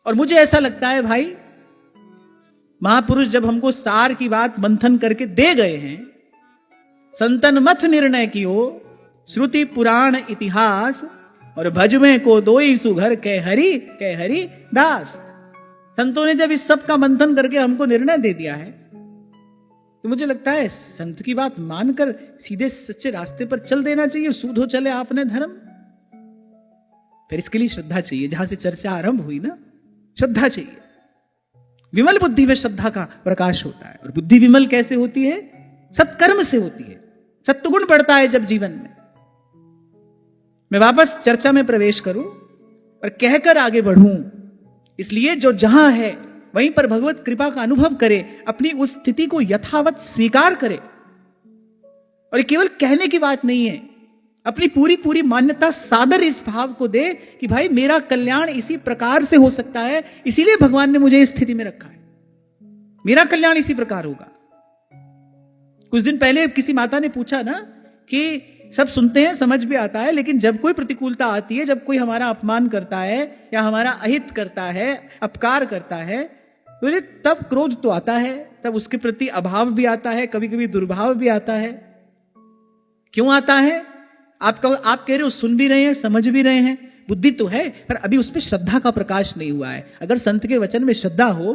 और मुझे ऐसा लगता है भाई, महापुरुष जब हमको सार की बात मंथन करके दे गए हैं, संतन मथ निर्णय कियो, श्रुति पुराण इतिहास, और भजमे को दोई सुघर कह हरि दास। संतों ने जब इस सब का मंथन करके हमको निर्णय दे दिया है, तो मुझे लगता है संत की बात मानकर सीधे सच्चे रास्ते पर चल देना चाहिए। सूधो चले आपने धर्म। फिर इसके लिए श्रद्धा चाहिए। जहां से चर्चा आरंभ हुई ना, श्रद्धा चाहिए। विमल बुद्धि में श्रद्धा का प्रकाश होता है। और बुद्धि विमल कैसे होती है? सत्कर्म से होती है। सत्गुण बढ़ता है जब जीवन में। मैं वापस चर्चा में प्रवेश करूं और कहकर आगे बढ़ूं, इसलिए जो जहां है वहीं पर भगवत कृपा का अनुभव करे, अपनी उस स्थिति को यथावत स्वीकार करे। और ये केवल कहने की बात नहीं है, अपनी पूरी मान्यता सादर इस भाव को दे कि भाई मेरा कल्याण इसी प्रकार से हो सकता है, इसीलिए भगवान ने मुझे इस स्थिति में रखा है, मेरा कल्याण इसी प्रकार होगा। कुछ दिन पहले किसी माता ने पूछा ना कि सब सुनते हैं, समझ भी आता है, लेकिन जब कोई प्रतिकूलता आती है, जब कोई हमारा अपमान करता है या हमारा अहित करता है, अपकार करता है, तो तब क्रोध तो आता है, तब उसके प्रति अभाव भी आता है, कभी कभी दुर्भाव भी आता है। क्यों आता है? आप कह रहे हो सुन भी रहे हैं, समझ भी रहे हैं, बुद्धि तो है, पर अभी उस पर श्रद्धा का प्रकाश नहीं हुआ है। अगर संत के वचन में श्रद्धा हो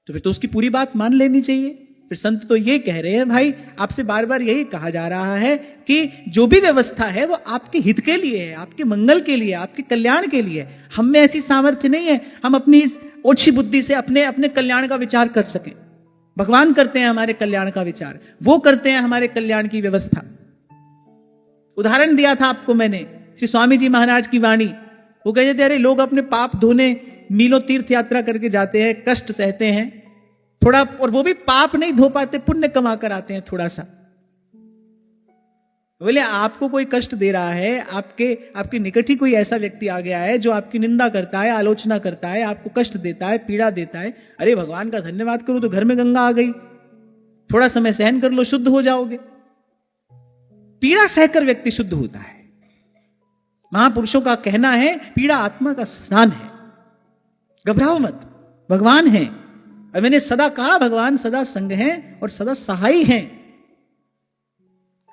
तो फिर तो उसकी पूरी बात मान लेनी चाहिए। फिर संत तो ये कह रहे हैं, भाई आपसे बार बार यही कहा जा रहा है कि जो भी व्यवस्था है वो आपके हित के लिए है, आपके मंगल के लिए, आपके कल्याण के लिए। हम में ऐसी सामर्थ्य नहीं है हम अपनी इस ओछी बुद्धि से अपने कल्याण का विचार कर सकें। भगवान करते हैं हमारे कल्याण का विचार, वो करते हैं हमारे कल्याण की व्यवस्था। उदाहरण दिया था आपको मैंने श्री स्वामी जी महाराज की वाणी। वो कहते थे, अरे लोग अपने पाप धोने मीलों तीर्थ यात्रा करके जाते हैं, कष्ट सहते हैं थोड़ा, और वो भी पाप नहीं धो पाते, पुण्य कमा कर आते हैं थोड़ा सा। बोले आपको कोई कष्ट दे रहा है, आपके निकट ही कोई ऐसा व्यक्ति आ गया है जो आपकी निंदा करता है, आलोचना करता है, आपको कष्ट देता है, पीड़ा देता है। अरे भगवान का धन्यवाद करो तो घर में गंगा आ गई, थोड़ा समय सहन कर लो, शुद्ध हो जाओगे। पीड़ा सहकर व्यक्ति शुद्ध होता है। महापुरुषों का कहना है पीड़ा आत्मा का स्नान है, घबराओ मत, भगवान है। और मैंने सदा कहा भगवान सदा संग हैं और सदा सहाय हैं।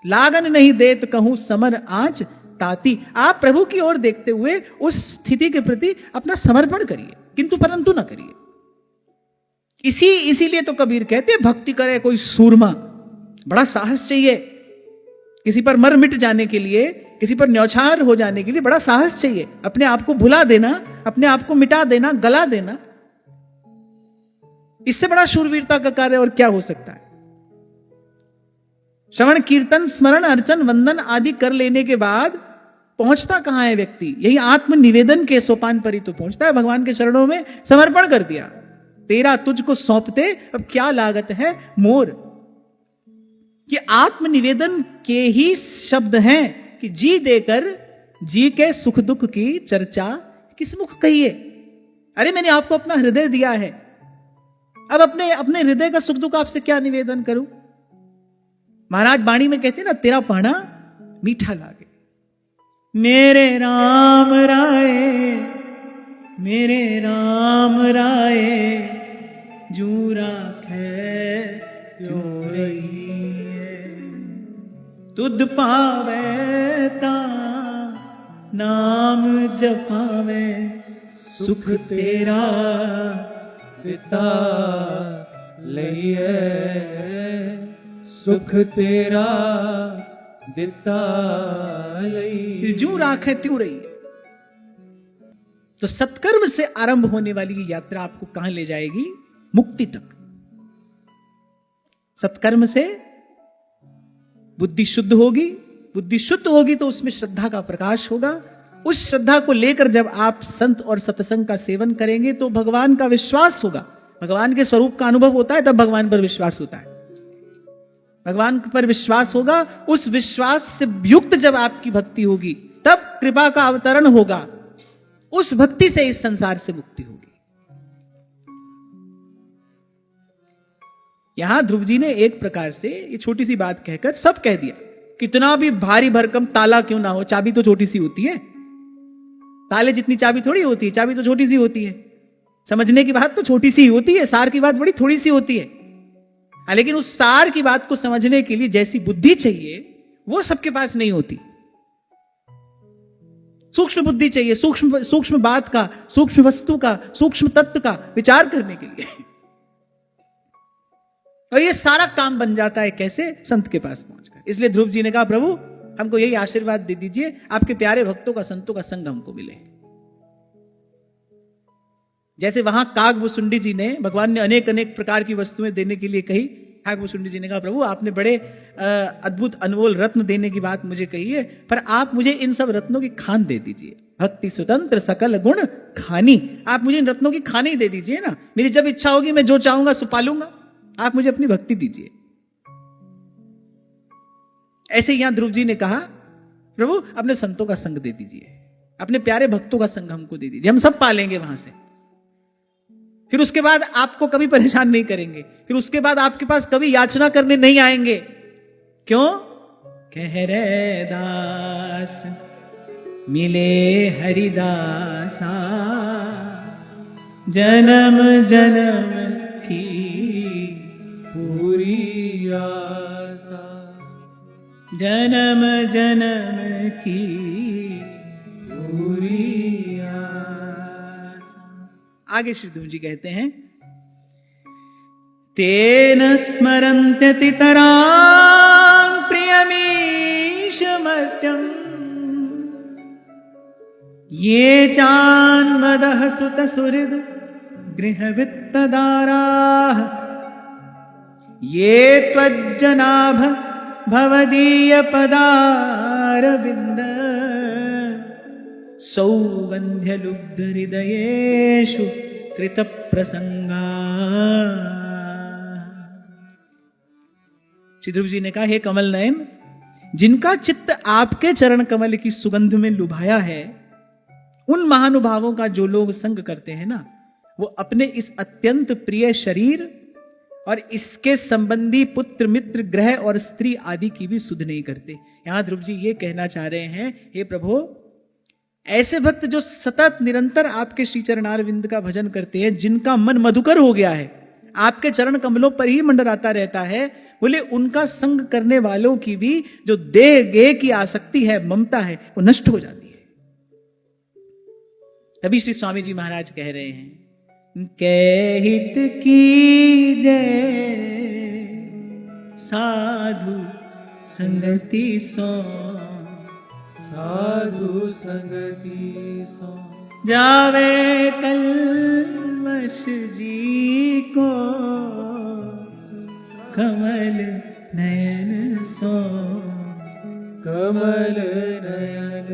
लागन नहीं देत कहूं समर आज ताती। आप प्रभु की ओर देखते हुए उस स्थिति के प्रति अपना समर्पण करिए, किंतु परंतु ना करिए। इसीलिए तो कबीर कहते हैं, भक्ति करे कोई सूरमा। बड़ा साहस चाहिए किसी पर मर मिट जाने के लिए, किसी पर न्यौछावर हो जाने के लिए बड़ा साहस चाहिए। अपने आप को भुला देना, अपने आप को मिटा देना, गला देना, इससे बड़ा शूरवीरता का कार्य और क्या हो सकता है। श्रवण कीर्तन स्मरण अर्चन वंदन आदि कर लेने के बाद पहुंचता कहां है व्यक्ति? यही आत्म निवेदन के सोपान पर ही तो पहुंचता है। भगवान के चरणों में समर्पण कर दिया, तेरा तुझको सौंपते अब क्या लागत है मोर। कि आत्म निवेदन के ही शब्द हैं कि जी देकर जी के सुख दुख की चर्चा किस मुख कहिए। अरे मैंने आपको अपना हृदय दिया है, अब अपने अपने हृदय का सुख दुख आपसे क्या निवेदन करूं। महाराज बाणी में कहते ना, तेरा पाना मीठा लागे। मेरे राम राय, मेरे राम राय, जू राखे क्यों रही है। तुध पावे ता नाम जपावे, सुख तेरा दिता लइए, सुख तेरा दिता लइए। जू राखे त्यों रही। तो सत्कर्म से आरंभ होने वाली ये यात्रा आपको कहां ले जाएगी? मुक्ति तक। सत्कर्म से बुद्धि शुद्ध होगी, बुद्धि शुद्ध होगी तो उसमें श्रद्धा का प्रकाश होगा। उस श्रद्धा को लेकर जब आप संत और सत्संग का सेवन करेंगे तो भगवान का विश्वास होगा, भगवान के स्वरूप का अनुभव होता है, तब भगवान पर विश्वास होता है। भगवान पर विश्वास होगा, उस विश्वास से युक्त जब आपकी भक्ति होगी तब कृपा का अवतरण होगा, उस भक्ति से इस संसार से मुक्ति होगी। यहां ध्रुव जी ने एक प्रकार से ये छोटी सी बात कहकर सब कह दिया। कितना भी भारी भरकम ताला क्यों ना हो, चाबी तो छोटी सी होती है। ताले जितनी चाबी थोड़ी होती है, चाबी तो छोटी सी होती है। समझने की बात तो छोटी सी होती है, सार की बात बड़ी थोड़ी सी होती है। लेकिन उस सार की बात को समझने के लिए जैसी बुद्धि चाहिए वो सबके पास नहीं होती। सूक्ष्म बुद्धि चाहिए, सूक्ष्म बात का, सूक्ष्म वस्तु का, सूक्ष्म तत्व का विचार करने के लिए। और ये सारा काम बन जाता है कैसे? संत के पास पहुंचकर। इसलिए ध्रुव जी ने कहा, प्रभु हमको यही आशीर्वाद दे दीजिए, आपके प्यारे भक्तों का, संतों का संग हमको मिले। जैसे वहां कागभूषुंडी जी ने, भगवान ने अनेक अनेक प्रकार की वस्तुएं देने के लिए कही, कागभूषुंडी जी ने कहा, प्रभु आपने बड़े अद्भुत अनमोल रत्न देने की बात मुझे कही है, पर आप मुझे इन सब रत्नों की खान दे दीजिए। भक्ति स्वतंत्र सकल गुण खानी, आप मुझे इन रत्नों की खान ही दे दीजिए ना। मेरी जब इच्छा होगी मैं जो चाहूंगा सो पालूंगा, आप मुझे अपनी भक्ति दीजिए। ऐसे यहां ध्रुव जी ने कहा, प्रभु अपने संतों का संग दे दीजिए, अपने प्यारे भक्तों का संग हमको दे दीजिए, हम सब पालेंगे वहां से। फिर उसके बाद आपको कभी परेशान नहीं करेंगे, फिर उसके बाद आपके पास कभी याचना करने नहीं आएंगे। क्यों? कह रे दास मिले हरिदासा, जन्म जन्म की पूरी आशा, जन्म जन्म की पूरी आशा। आगे श्री ध्रुव जी कहते हैं, तेन स्मरन्त्यति तरां प्रियमीश मर्त्यं, ये चान्मदः सुत सुहृद गृहवित्तदाराः, ये त्वज्जनाभ भवदीय पदारविन्द, सौगन्ध्य लुब्ध हृदयेषु कृत प्रसंगा। श्री ध्रुव जी ने कहा, हे कमल नयन, जिनका चित्त आपके चरण कमल की सुगंध में लुभाया है, उन महानुभावों का जो लोग संग करते हैं ना, वो अपने इस अत्यंत प्रिय शरीर और इसके संबंधी पुत्र मित्र ग्रह और स्त्री आदि की भी सुध नहीं करते। यहां ध्रुव जी ये कहना चाह रहे हैं, हे प्रभु, ऐसे भक्त जो सतत निरंतर आपके श्री चरणारविंद का भजन करते हैं, जिनका मन मधुकर हो गया है, आपके चरण कमलों पर ही मंडराता रहता है, बोले उनका संग करने वालों की भी जो देह गेह की आसक्ति है, ममता है, वो नष्ट हो जाती है। तभी श्री स्वामी जी महाराज कह रहे हैं, कै हित की जय साधु संगति सो, साधु संगति सो, जावे कल्मष जी को कमल नयन सो, कमल नयन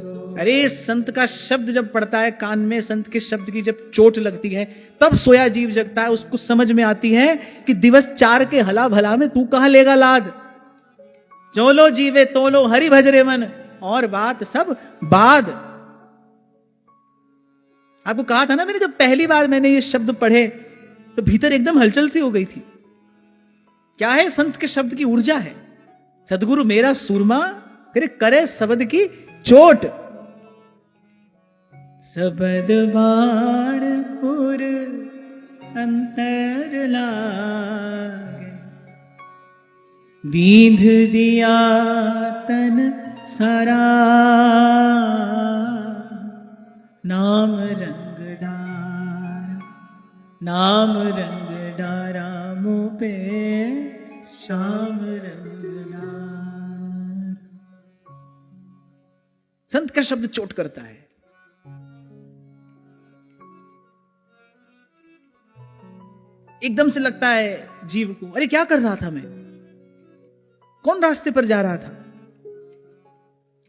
सो। अरे संत का शब्द जब पड़ता है कान में, संत के शब्द की जब चोट लगती है, तब सोया जीव जगता है। उसको समझ में आती है कि दिवस 4 के हला भला में तू कहां लेगा लाद। चोलो जीवे तोलो हरि भजरे मन, और बात सब बाद। आपको कहा था ना मैंने, जब पहली बार मैंने ये शब्द पढ़े तो भीतर एकदम हलचल सी हो गई थी। क्या है? संत के शब्द की ऊर्जा है। सदगुरु मेरा सूरमा फिर करे शब्द की चोट, शब्द बाण उर अंतर लागे, बींध दिया तन सारा, नाम रंग डारा, नाम रंग डारा मुँह पे श्याम रंग डारा। संत का शब्द चोट करता है। एकदम से लगता है जीव को, अरे क्या कर रहा था मैं, कौन रास्ते पर जा रहा था।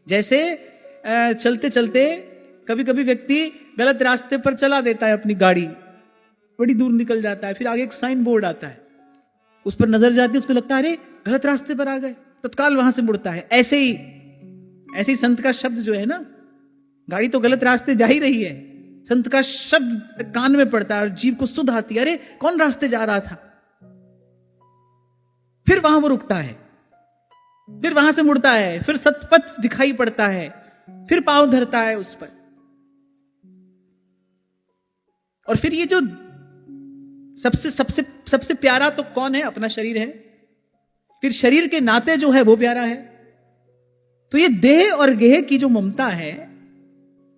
जैसे चलते चलते कभी कभी व्यक्ति गलत रास्ते पर चला देता है अपनी गाड़ी, बड़ी दूर निकल जाता है, फिर आगे एक साइन बोर्ड आता है, उस पर नजर जाती है, उसको लगता है अरे गलत रास्ते पर आ गए, तत्काल वहां से मुड़ता है। ऐसे ही संत का शब्द जो है ना, गाड़ी तो गलत रास्ते जा ही रही है, संत का शब्द कान में पड़ता है और जीव को सुध आती है, अरे कौन रास्ते जा रहा था। फिर वहां वो रुकता है, फिर वहां से मुड़ता है, फिर सतपथ दिखाई पड़ता है, फिर पांव धरता है उस पर। और फिर ये जो सबसे सबसे सबसे प्यारा तो कौन है? अपना शरीर है। फिर शरीर के नाते जो है वो प्यारा है। तो ये देह और गेह की जो ममता है,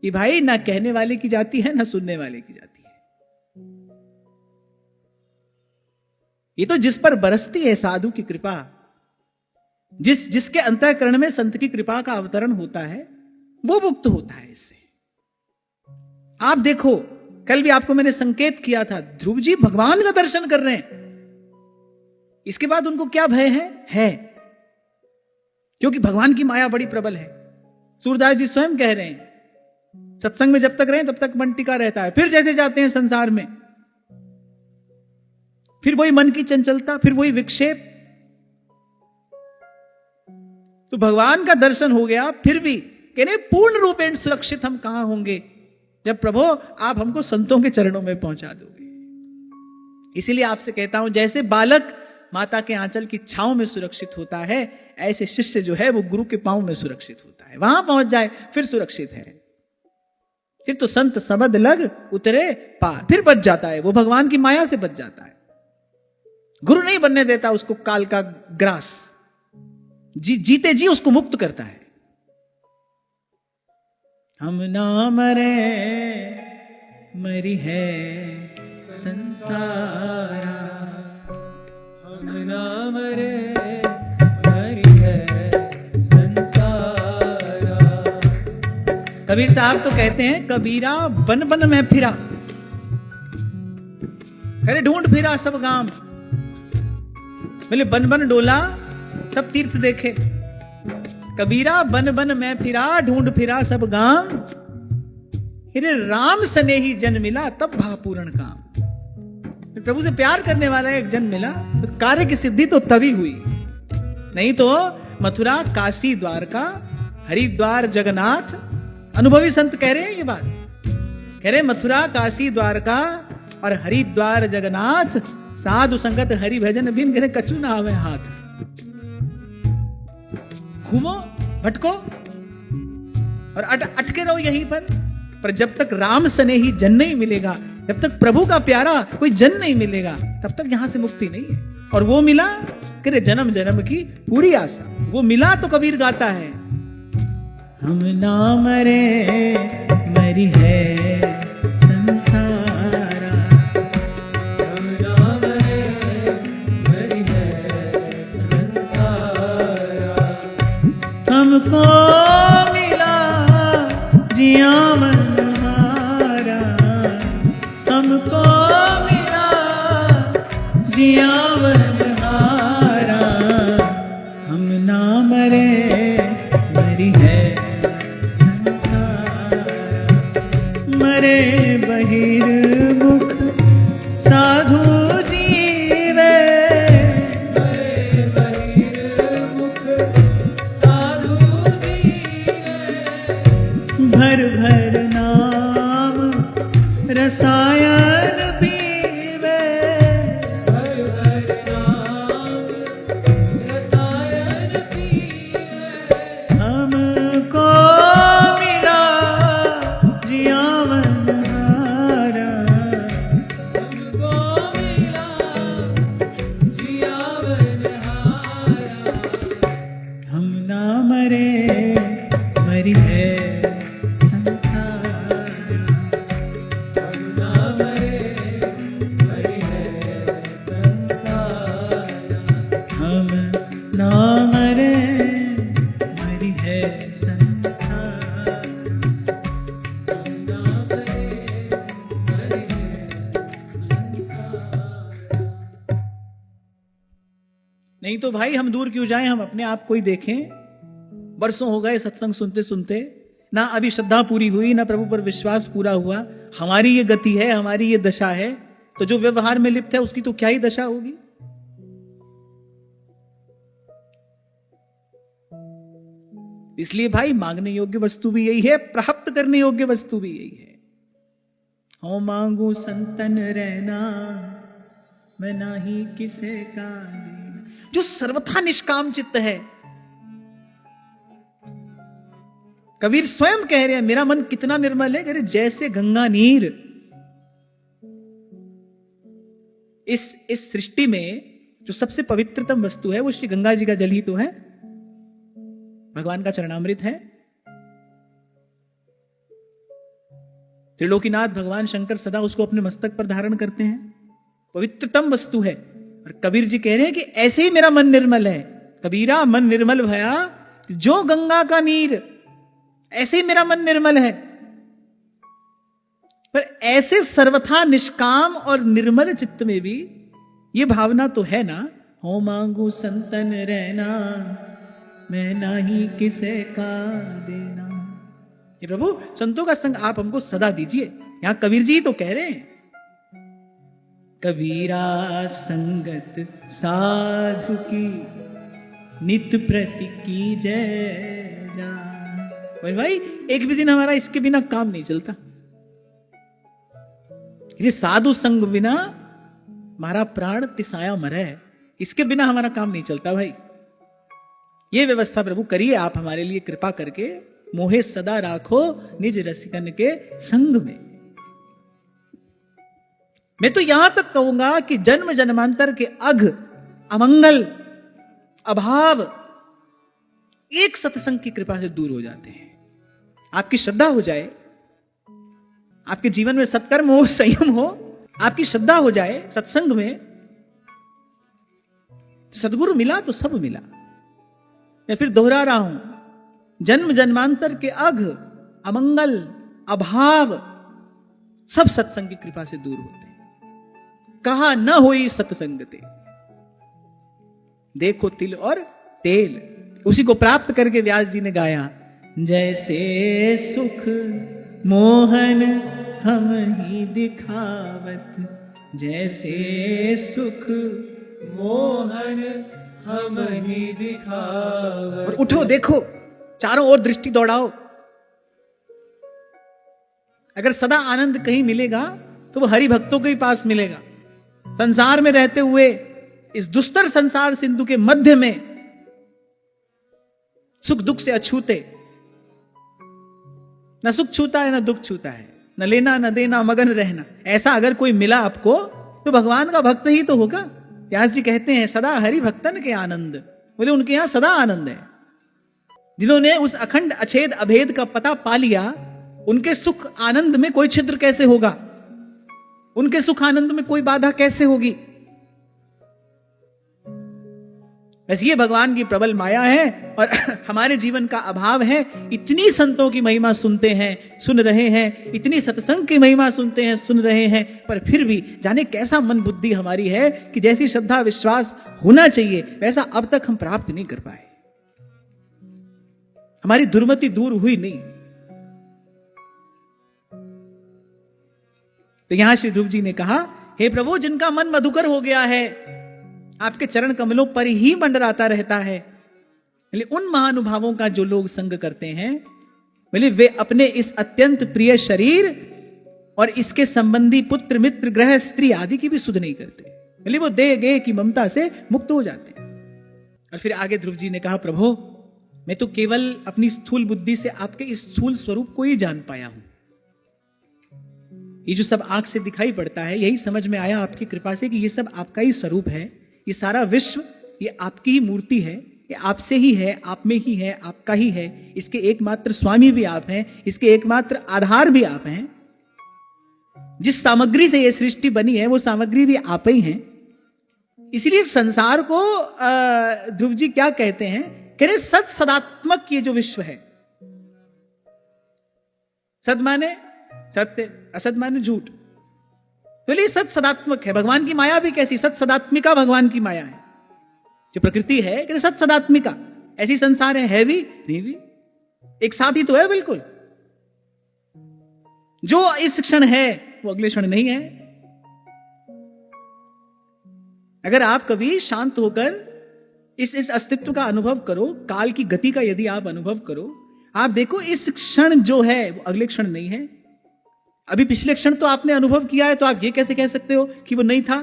कि भाई ना कहने वाले की जाती है ना सुनने वाले की जाती है। ये तो जिस पर बरसती है साधु की कृपा, जिसके अंतःकरण में संत की कृपा का अवतरण होता है, वो मुक्त होता है इससे। आप देखो, कल भी आपको मैंने संकेत किया था, ध्रुव जी भगवान का दर्शन कर रहे हैं, इसके बाद उनको क्या भय है क्योंकि भगवान की माया बड़ी प्रबल है। सूरदास जी स्वयं कह रहे हैं, सत्संग में जब तक रहे तब तक मन टिका रहता है, फिर जैसे जाते हैं संसार में, फिर वही मन की चंचलता, फिर वही विक्षेप। तो भगवान का दर्शन हो गया, फिर भी कहने पूर्ण रूपेण सुरक्षित हम कहां होंगे, जब प्रभु आप हमको संतों के चरणों में पहुंचा दोगे। इसीलिए आपसे कहता हूं, जैसे बालक माता के आंचल की छांव में सुरक्षित होता है, ऐसे शिष्य जो है वो गुरु के पांव में सुरक्षित होता है। वहां पहुंच जाए फिर सुरक्षित है। फिर तो संत सबद लग उतरे पार, फिर बच जाता है वो, भगवान की माया से बच जाता है। गुरु नहीं बनने देता उसको काल का ग्रास, जीते जी उसको मुक्त करता है। हम ना मरे मरी है संसारा, हम ना मरे मरी है संसारा। कबीर साहब तो कहते हैं, कबीरा बन बन में फिरा, अरे ढूंढ फिरा सब गांव, बोले बन बन डोला सब तीर्थ देखे। कबीरा बन बन में फिरा, ढूंढ फिरा सब गांव, हिरे राम सने ही जन मिला तब भा पूर्ण काम। प्रभु से प्यार करने वाला एक जन मिला तो कार्य की सिद्धि तो तभी हुई, नहीं तो मथुरा काशी द्वारका हरिद्वार जगन्नाथ। अनुभवी संत कह रहे हैं ये बात, कह रहे मथुरा काशी द्वारका और हरिद्वार जगन्नाथ, साधु संगत हरि भजन बिन करे कछु ना आवे हाथ। घूमो भटको और अटके रहो यहीं पर जब तक राम सने ही जन नहीं मिलेगा, जब तक प्रभु का प्यारा कोई जन नहीं मिलेगा, तब तक यहां से मुक्ति नहीं है। और वो मिला करे जन्म जन्म की पूरी आशा, वो मिला तो कबीर गाता है, हम ना मरे मरी है संसारा, हम ना मरे मरी है संसारा। हमको मिला जिया मन हारा, हमको मिला जिया मन हारा, हम ना मरे मरी है मरे बहिर्मुख साधु जीवे, मरे बहिर्मुख साधु जीवे, भर भर नाम नहीं तो भाई हम दूर क्यों जाएं, हम अपने आप को ही देखें। बरसों हो गए सत्संग सुनते सुनते, ना अभी श्रद्धा पूरी हुई, ना प्रभु पर विश्वास पूरा हुआ। हमारी ये गति है, हमारी ये दशा है, तो जो व्यवहार में लिप्त है उसकी तो क्या ही दशा होगी। इसलिए भाई मांगने योग्य वस्तु भी यही है, प्राप्त करने योग्य वस्तु भी यही है। हो मांगू संतन रहना, मैं नाही किसे का देना। जो सर्वथा निष्काम चित्त है, कबीर स्वयं कह रहे हैं मेरा मन कितना निर्मल है, कह रहे जैसे गंगा नीर। इस सृष्टि में जो सबसे पवित्रतम वस्तु है वो श्री गंगा जी का जल ही तो है, भगवान का चरणामृत है। त्रिलोकीनाथ भगवान शंकर सदा उसको अपने मस्तक पर धारण करते हैं, पवित्रतम वस्तु है। और कबीर जी कह रहे हैं कि ऐसे ही मेरा मन निर्मल है। कबीरा मन निर्मल भया जो गंगा का नीर, ऐसे ही मेरा मन निर्मल है। पर ऐसे सर्वथा निष्काम और निर्मल चित्त में भी ये भावना तो है ना, हो मांगू संतन रहना, मैं नाही किसे का देना। ये प्रभु संतों का संग आप हमको सदा दीजिए। यहां कबीर जी तो कह रहे हैं, कबीरा संगत साधु की नित प्रति की जय जा। भाई एक भी दिन हमारा इसके बिना काम नहीं चलता। ये साधु संग बिना हमारा प्राण तिसाया मरे है, इसके बिना हमारा काम नहीं चलता भाई। ये व्यवस्था प्रभु करिए आप हमारे लिए कृपा करके। मोहे सदा राखो निज रसिकन के संग में। मैं तो यहां तक कहूंगा कि जन्म जन्मांतर के अघ, अमंगल, अभाव एक सत्संग की कृपा से दूर हो जाते हैं। आपकी श्रद्धा हो जाए, आपके जीवन में सत्कर्म हो, संयम हो, आपकी श्रद्धा हो जाए सत्संग में, तो सद्गुरु मिला तो सब मिला। मैं फिर दोहरा रहा हूं, जन्म जन्मांतर के अघ, अमंगल, अभाव सब सत्संग की कृपा से दूर होते हैं। कहा न होई सत्संगते, देखो तिल और तेल, उसी को प्राप्त करके व्यास जी ने गाया, जैसे सुख मोहन हम ही दिखावत, जैसे सुख मोहन हम ही दिखावत। और उठो देखो, चारों ओर दृष्टि दौड़ाओ। अगर सदा आनंद कहीं मिलेगा तो वो हरि भक्तों के ही पास मिलेगा। संसार में रहते हुए इस दुस्तर संसार सिंधु के मध्य में सुख दुख से अछूते, न सुख छूता है न दुख छूता है, न लेना न देना मगन रहना, ऐसा अगर कोई मिला आपको तो भगवान का भक्त ही तो होगा। व्यास जी कहते हैं सदा हरि भक्तन के आनंद, बोले उनके यहां सदा आनंद है। जिन्होंने उस अखंड अछेद अभेद का पता पा लिया, उनके सुख आनंद में कोई छिद्र कैसे होगा, उनके सुख आनंद में कोई बाधा कैसे होगी। बस ये भगवान की प्रबल माया है और हमारे जीवन का अभाव है। इतनी संतों की महिमा सुनते हैं, सुन रहे हैं, इतनी सत्संग की महिमा सुनते हैं, सुन रहे हैं, पर फिर भी जाने कैसा मन बुद्धि हमारी है कि जैसी श्रद्धा विश्वास होना चाहिए वैसा अब तक हम प्राप्त नहीं कर पाए। हमारी दुर्मति दूर हुई नहीं। तो यहां श्री ध्रुव जी ने कहा, हे प्रभु जिनका मन मधुकर हो गया है, आपके चरण कमलों पर ही मंडराता रहता है, उन महानुभावों का जो लोग संग करते हैं, बोले वे अपने इस अत्यंत प्रिय शरीर और इसके संबंधी पुत्र मित्र ग्रह स्त्री आदि की भी सुध नहीं करते। बोले वो दे गे की ममता से मुक्त हो जाते हैं। और फिर आगे ध्रुव जी ने कहा, प्रभु मैं तो केवल अपनी स्थूल बुद्धि से आपके इस स्थूल स्वरूप को ही जान पाया हूं। ये जो सब आंख से दिखाई पड़ता है, यही समझ में आया आपकी कृपा से कि ये सब आपका ही स्वरूप है। ये सारा विश्व ये आपकी ही मूर्ति है, ये आपसे ही है, आप में ही है, आपका ही है। इसके एकमात्र स्वामी भी आप हैं, इसके एकमात्र आधार भी आप हैं। जिस सामग्री से ये सृष्टि बनी है वो सामग्री भी आप ही हैं। इसलिए संसार को ध्रुव जी क्या कहते हैं, कह रहे सत सदात्मक ये जो विश्व है, सद माने सत्य, असद माने झूठ, तो ये सत सदात्मक है। भगवान की माया भी कैसी, सत सदात्मिका भगवान की माया है। जो प्रकृति है कि सत सदात्मिका, ऐसी संसार है भी नहीं भी, एक साथ ही तो है बिल्कुल। जो इस क्षण है वो अगले क्षण नहीं है। अगर आप कभी शांत होकर इस अस्तित्व का अनुभव करो, काल की गति का यदि आप अनुभव करो, आप देखो इस क्षण जो है वो अगले क्षण नहीं है। अभी पिछले क्षण तो आपने अनुभव किया है, तो आप ये कैसे कह सकते हो कि वो नहीं था?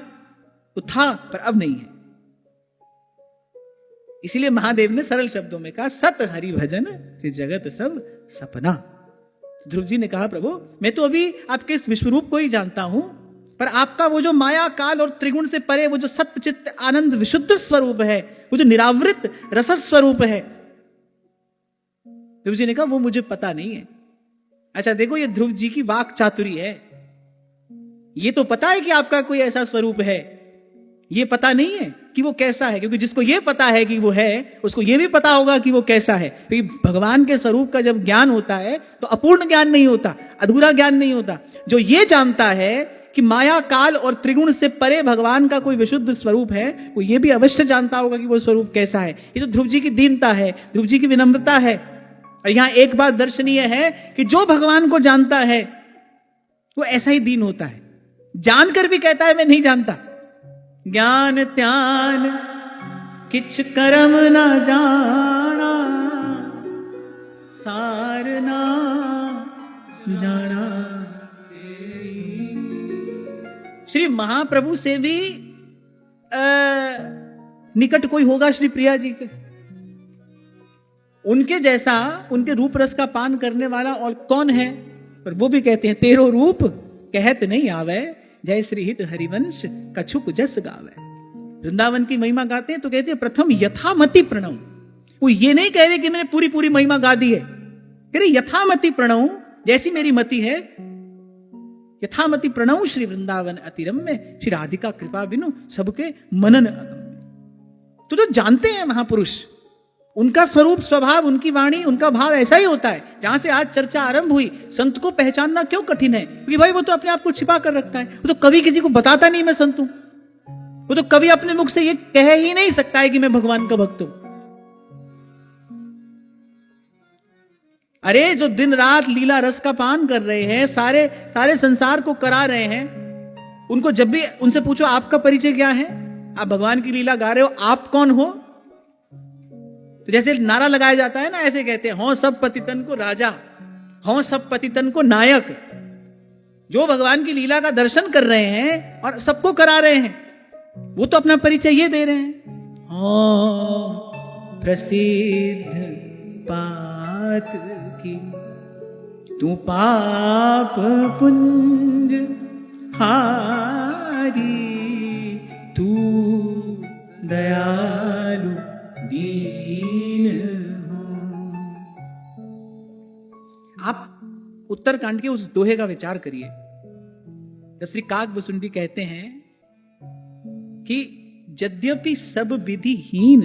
वो था पर अब नहीं है। इसीलिए महादेव ने सरल शब्दों में कहा, सत हरि भजन जगत सब सपना। ध्रुव जी ने कहा, प्रभु मैं तो अभी आपके इस विश्वरूप को ही जानता हूं, पर आपका वो जो माया काल और त्रिगुण से परे वो जो सत्य चित्त आनंद विशुद्ध स्वरूप है, वो जो निरावृत रस स्वरूप है, ध्रुव जी ने कहा वो मुझे पता नहीं है। अच्छा देखो, ये ध्रुव जी की वाक चातुरी है। ये तो पता है कि आपका कोई ऐसा स्वरूप है, ये पता नहीं है कि वो कैसा है, क्योंकि जिसको ये पता है कि वो है, उसको ये भी पता होगा कि वो कैसा है। क्योंकि भगवान के स्वरूप का जब ज्ञान होता है तो अपूर्ण ज्ञान नहीं होता, अधूरा ज्ञान नहीं होता। जो ये जानता है कि माया काल और त्रिगुण से परे भगवान का कोई विशुद्ध स्वरूप है, वो ये भी अवश्य जानता होगा कि वो स्वरूप कैसा है। ये तो ध्रुव जी की दीनता है, ध्रुव जी की विनम्रता है। और यहां एक बात दर्शनीय है कि जो भगवान को जानता है वो ऐसा ही दीन होता है, जानकर भी कहता है मैं नहीं जानता। ज्ञान त्यान किछ करम ना जाना, सार ना जाना। श्री महाप्रभु से भी निकट कोई होगा श्री प्रिया जी के? उनके जैसा, उनके रूप रस का पान करने वाला और कौन है? पर वो भी कहते हैं, तेरो रूप कहत नहीं आवे, जय श्री हित हरिवंश कछुक जस गावे। वृंदावन की महिमा गाते हैं तो कहते हैं प्रथम यथामति प्रणव। वो ये नहीं कह रहे कि मैंने पूरी पूरी महिमा गा दी है, कह रहे यथामति प्रणव, जैसी मेरी मति है। यथामति प्रणव श्री वृंदावन अतिरम्य, श्री राधिका कृपा बिनु सबके मनन अगम्य। तो जो जानते हैं महापुरुष, उनका स्वरूप स्वभाव, उनकी वाणी, उनका भाव ऐसा ही होता है। जहां से आज चर्चा आरंभ हुई, संत को पहचानना क्यों कठिन है? क्योंकि भाई वो तो अपने आप को छिपा कर रखता है, वो तो कभी किसी को बताता नहीं मैं संत हूं, वो तो कभी अपने मुख से ये कह ही नहीं सकता है कि मैं भगवान का भक्त हूं। अरे जो दिन रात लीला रस का पान कर रहे हैं, सारे सारे संसार को करा रहे हैं, उनको जब भी उनसे पूछो आपका परिचय क्या है, आप भगवान की लीला गा रहे हो, आप कौन हो? तो जैसे नारा लगाया जाता है ना, ऐसे कहते हैं, हों सब पतितन को राजा, हों सब पतितन को नायक। जो भगवान की लीला का दर्शन कर रहे हैं और सबको करा रहे हैं, वो तो अपना परिचय ये दे रहे हैं, हों प्रसिद्ध पात की, तू पाप पुंज हारी, तू दयालु दीन हो। आप उत्तरकांड के उस दोहे का विचार करिए, जब श्री काकभुसुंडी कहते हैं कि यद्यपि सब विधिहीन,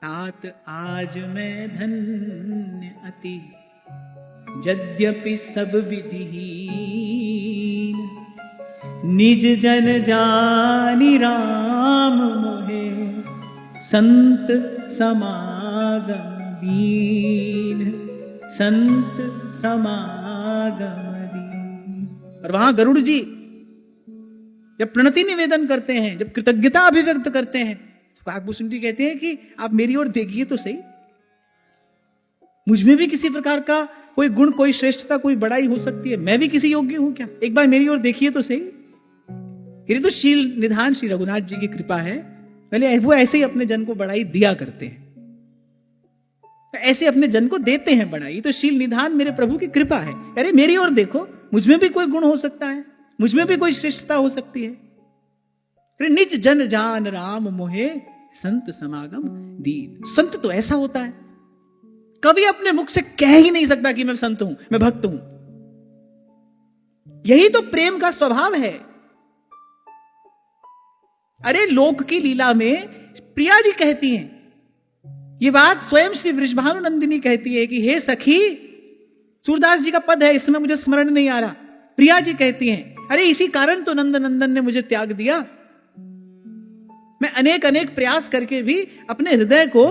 तात आज मैं धन्य अति, यद्यपि सब विधिहीन, निज जन जानी राम मोहे, संत समागम दीन, संत समागम दीन। और वहां गरुड़ जी जब प्रणति निवेदन करते हैं, जब कृतज्ञता अभिव्यक्त करते हैं, तो काकभुसुंडी कहते हैं कि आप मेरी ओर देखिए तो सही, मुझ में भी किसी प्रकार का कोई गुण, कोई श्रेष्ठता, कोई बड़ाई हो सकती है, मैं भी किसी योग्य हूं क्या? एक बार मेरी ओर देखिए तो सही। ये तो शील निधान श्री रघुनाथ जी की कृपा है। पहले वो ऐसे ही अपने जन को बढ़ाई दिया करते हैं, ऐसे अपने जन को देते हैं बढ़ाई। तो शील निधान मेरे प्रभु की कृपा है। अरे मेरी ओर देखो, मुझ में भी कोई गुण हो सकता है, मुझ में भी कोई श्रेष्ठता हो सकती है। फिर निज जन जान राम मोहे, संत समागम दीन। संत तो ऐसा होता है, कभी अपने मुख से कह ही नहीं सकता कि मैं संत हूं, मैं भक्त हूं। यही तो प्रेम का स्वभाव है। अरे लोक की लीला में प्रिया जी कहती हैं, ये बात स्वयं श्री वृषभानु नंदिनी कहती है कि हे सखी, सूरदास जी का पद है, इसमें मुझे स्मरण नहीं आ रहा। प्रिया जी कहती हैं, अरे इसी कारण तो नंद नंदन ने मुझे त्याग दिया। मैं अनेक अनेक प्रयास करके भी अपने हृदय को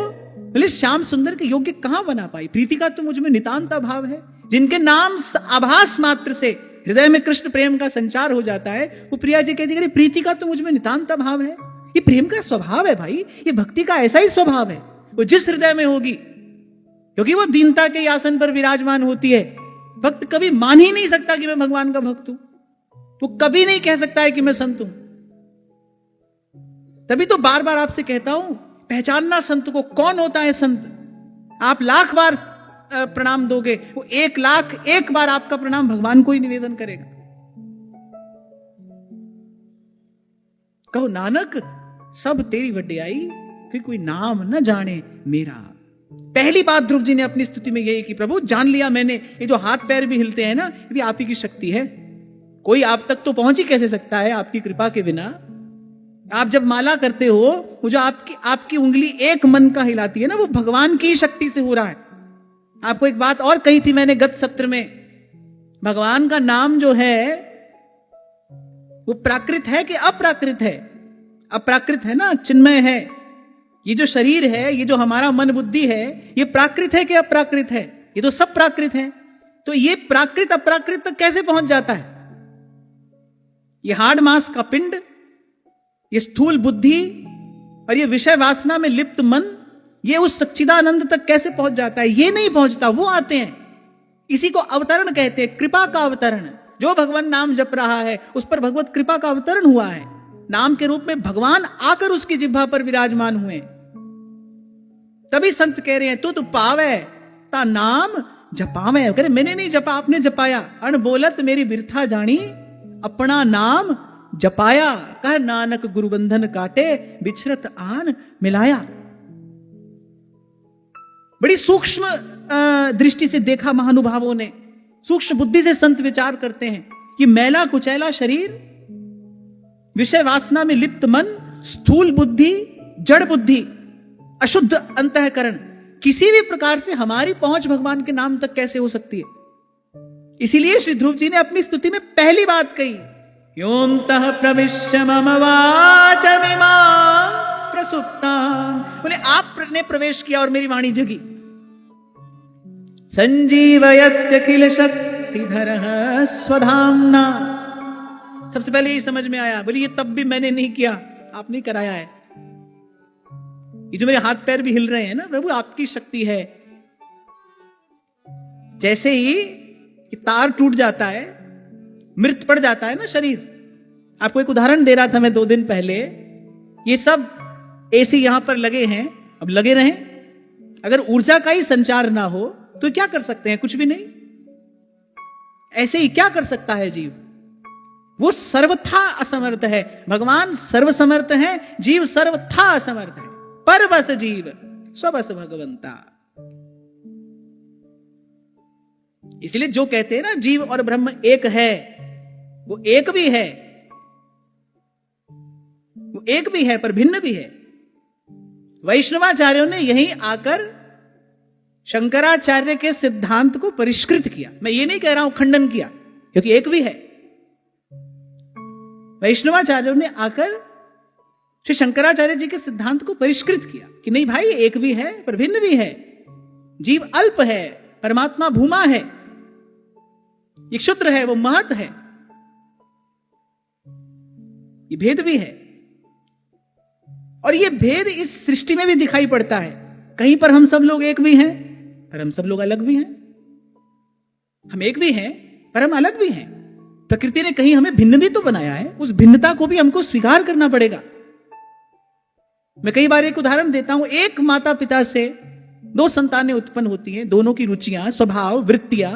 बोले श्याम सुंदर के योग्य कहां बना पाई। प्रीति का तो मुझ में नितांत अभाव है। जिनके नाम आभास मात्र से हृदय में कृष्ण प्रेम का संचार हो जाता है, वो प्रिया जी कहती है प्रीति का तो मुझ में नितांत अभाव है। ये प्रेम का स्वभाव है भाई, ये भक्ति का ऐसा ही स्वभाव है। वो जिस हृदय में होगी, क्योंकि वो दीनता के आसन पर विराजमान होती है। भक्त कभी मान ही नहीं सकता कि मैं भगवान का भक्त हूं। वो कभी नहीं कह सकता है कि मैं संत हूं। तभी तो बार बार आपसे कहता हूं, पहचानना संत को। कौन होता है संत? आप लाख बार प्रणाम दोगे, वो 1,00,001 बार आपका प्रणाम भगवान को ही निवेदन करेगा। कहो नानक सब तेरी वड्याई, कि कोई नाम न जाने मेरा। पहली बात ध्रुव जी ने अपनी स्तुति में यही कि प्रभु जान लिया मैंने, ये जो हाथ पैर भी हिलते हैं ना, ये भी आप ही की शक्ति है। कोई आप तक तो पहुंच ही कैसे सकता है आपकी कृपा के बिना। आप जब माला करते हो, वो जो आपकी उंगली एक मन का हिलाती है ना, वो भगवान की शक्ति से हो रहा है। आपको एक बात और कही थी मैंने गत सत्र में, भगवान का नाम जो है वो प्राकृत है कि अप्राकृत है? अप्राकृत है ना, चिन्मय है। ये जो शरीर है, ये जो हमारा मन बुद्धि है, ये प्राकृत है कि अप्राकृत है? ये तो सब प्राकृत है। तो ये प्राकृत अप्राकृत तक कैसे पहुंच जाता है? ये हार्ड मास का पिंड, ये स्थूल बुद्धि और ये विषय वासना में लिप्त मन, ये उस सच्चिदानंद तक कैसे पहुंच जाता है? ये नहीं पहुंचता, वो आते हैं। इसी को अवतरण कहते हैं, कृपा का अवतरण। जो भगवान नाम जप रहा है उस पर भगवत कृपा का अवतरण हुआ है। नाम के रूप में भगवान आकर उसकी जिह्वा पर विराजमान हुए। तभी संत कह रहे हैं तू तो पावे ता नाम जपावे। कह रहे मैंने नहीं जपा, आपने जपाया। अण बोलत मेरी बिरथा जानी, अपना नाम जपाया। कह नानक गुरु बंधन काटे, बिछरत आन मिलाया। बड़ी सूक्ष्म दृष्टि से देखा महानुभावों ने, सूक्ष्म बुद्धि से संत विचार करते हैं कि मैला कुचैला शरीर, विषय वासना में लिप्त मन, स्थूल बुद्धि, जड़ बुद्धि, अशुद्ध अंतःकरण, किसी भी प्रकार से हमारी पहुंच भगवान के नाम तक कैसे हो सकती है? इसीलिए श्री ध्रुव जी ने अपनी स्तुति में पहली बात कही, योऽन्तः प्रविश्य मम वाचमिमां प्रसुप्तां। बोले आपने प्रवेश किया और मेरी वाणी जगी। संजीवयत्यखिल शक्तिधरः स्वधाम्ना। सबसे पहले यही समझ में आया। बोले ये तब भी मैंने नहीं किया, आपने कराया है। ये जो मेरे हाथ पैर भी हिल रहे हैं ना प्रभु, आपकी शक्ति है। जैसे ही तार टूट जाता है, मृत पड़ जाता है ना शरीर। आपको एक उदाहरण दे रहा था मैं 2 दिन पहले। ये सब एसी यहां पर लगे हैं, अब लगे रहें। अगर ऊर्जा का ही संचार ना हो तो क्या कर सकते हैं? कुछ भी नहीं। ऐसे ही क्या कर सकता है जीव? वो सर्वथा असमर्थ है। भगवान सर्वसमर्थ है, जीव सर्वथा असमर्थ है। पर बस जीव स्वबस भगवंता। इसलिए जो कहते हैं ना जीव और ब्रह्म एक है, वो एक भी है। वो एक भी है पर भिन्न भी है। वैष्णवाचार्यों ने यहीं आकर शंकराचार्य के सिद्धांत को परिष्कृत किया। मैं ये नहीं कह रहा हूं खंडन किया, क्योंकि एक भी है। वैष्णवाचार्यों ने आकर श्री शंकराचार्य जी के सिद्धांत को परिष्कृत किया कि नहीं भाई, एक भी है पर भिन्न भी है। जीव अल्प है, परमात्मा भूमा है। ये क्षुद्र है, वो महत है। ये भेद भी है। और ये भेद इस सृष्टि में भी दिखाई पड़ता है। कहीं पर हम सब लोग एक भी हैं पर हम सब लोग अलग भी हैं। हम एक भी हैं पर हम अलग भी हैं। प्रकृति ने कहीं हमें भिन्न भी तो बनाया है, उस भिन्नता को भी हमको स्वीकार करना पड़ेगा। मैं कई बार एक उदाहरण देता हूं। एक माता पिता से 2 संतानें उत्पन्न होती हैं। दोनों की रुचियां, स्वभाव, वृत्तियां,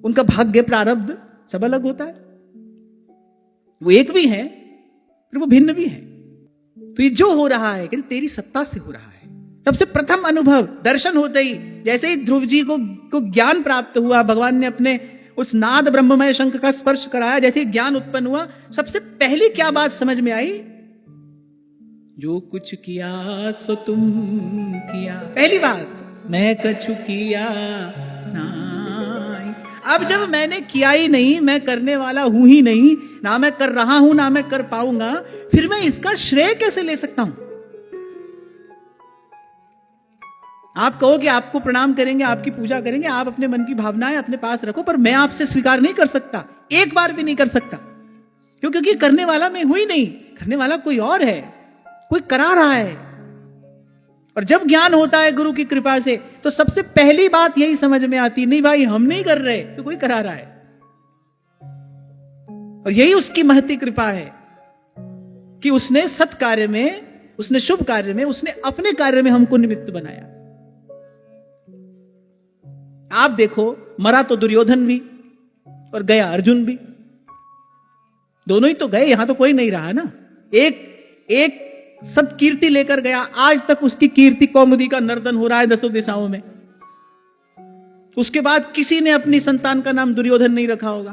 उनका भाग्य, प्रारब्ध सब अलग होता है। वो एक भी है पर वो भिन्न भी है। तो ये जो हो रहा है कि तेरी सत्ता से हो रहा है। सबसे प्रथम अनुभव दर्शन होते ही, जैसे ही ध्रुव जी को ज्ञान प्राप्त हुआ, भगवान ने अपने उस नाद ब्रह्ममय शंख का स्पर्श कराया, जैसे ही ज्ञान उत्पन्न हुआ, सबसे पहली क्या बात समझ में आई? जो कुछ किया सो तुम किया। पहली बात, मैं कछु किया नाई। अब जब मैंने किया ही नहीं, मैं करने वाला हूं ही नहीं, ना मैं कर रहा हूं ना मैं कर पाऊंगा, फिर मैं इसका श्रेय कैसे ले सकता हूं? आप कहो कि आपको प्रणाम करेंगे, आपकी पूजा करेंगे, आप अपने मन की भावनाएं अपने पास रखो, पर मैं आपसे स्वीकार नहीं कर सकता, एक बार भी नहीं कर सकता। क्यों? क्योंकि करने वाला मैं हूं ही नहीं, करने वाला कोई और है, कोई करा रहा है। और जब ज्ञान होता है गुरु की कृपा से, तो सबसे पहली बात यही समझ में आती, नहीं भाई हम नहीं कर रहे, तो कोई करा रहा है। और यही उसकी महती कृपा है कि उसने सत् कार्य में, उसने शुभ कार्य में, उसने अपने कार्य में हमको निमित्त बनाया। आप देखो, मरा तो दुर्योधन भी और गया अर्जुन भी, दोनों ही तो गए, यहां तो कोई नहीं रहा ना। एक सब कीर्ति लेकर गया, आज तक उसकी कीर्ति कौमुदी का नर्दन हो रहा है 10 दिशाओं में। उसके बाद किसी ने अपनी संतान का नाम दुर्योधन नहीं रखा होगा।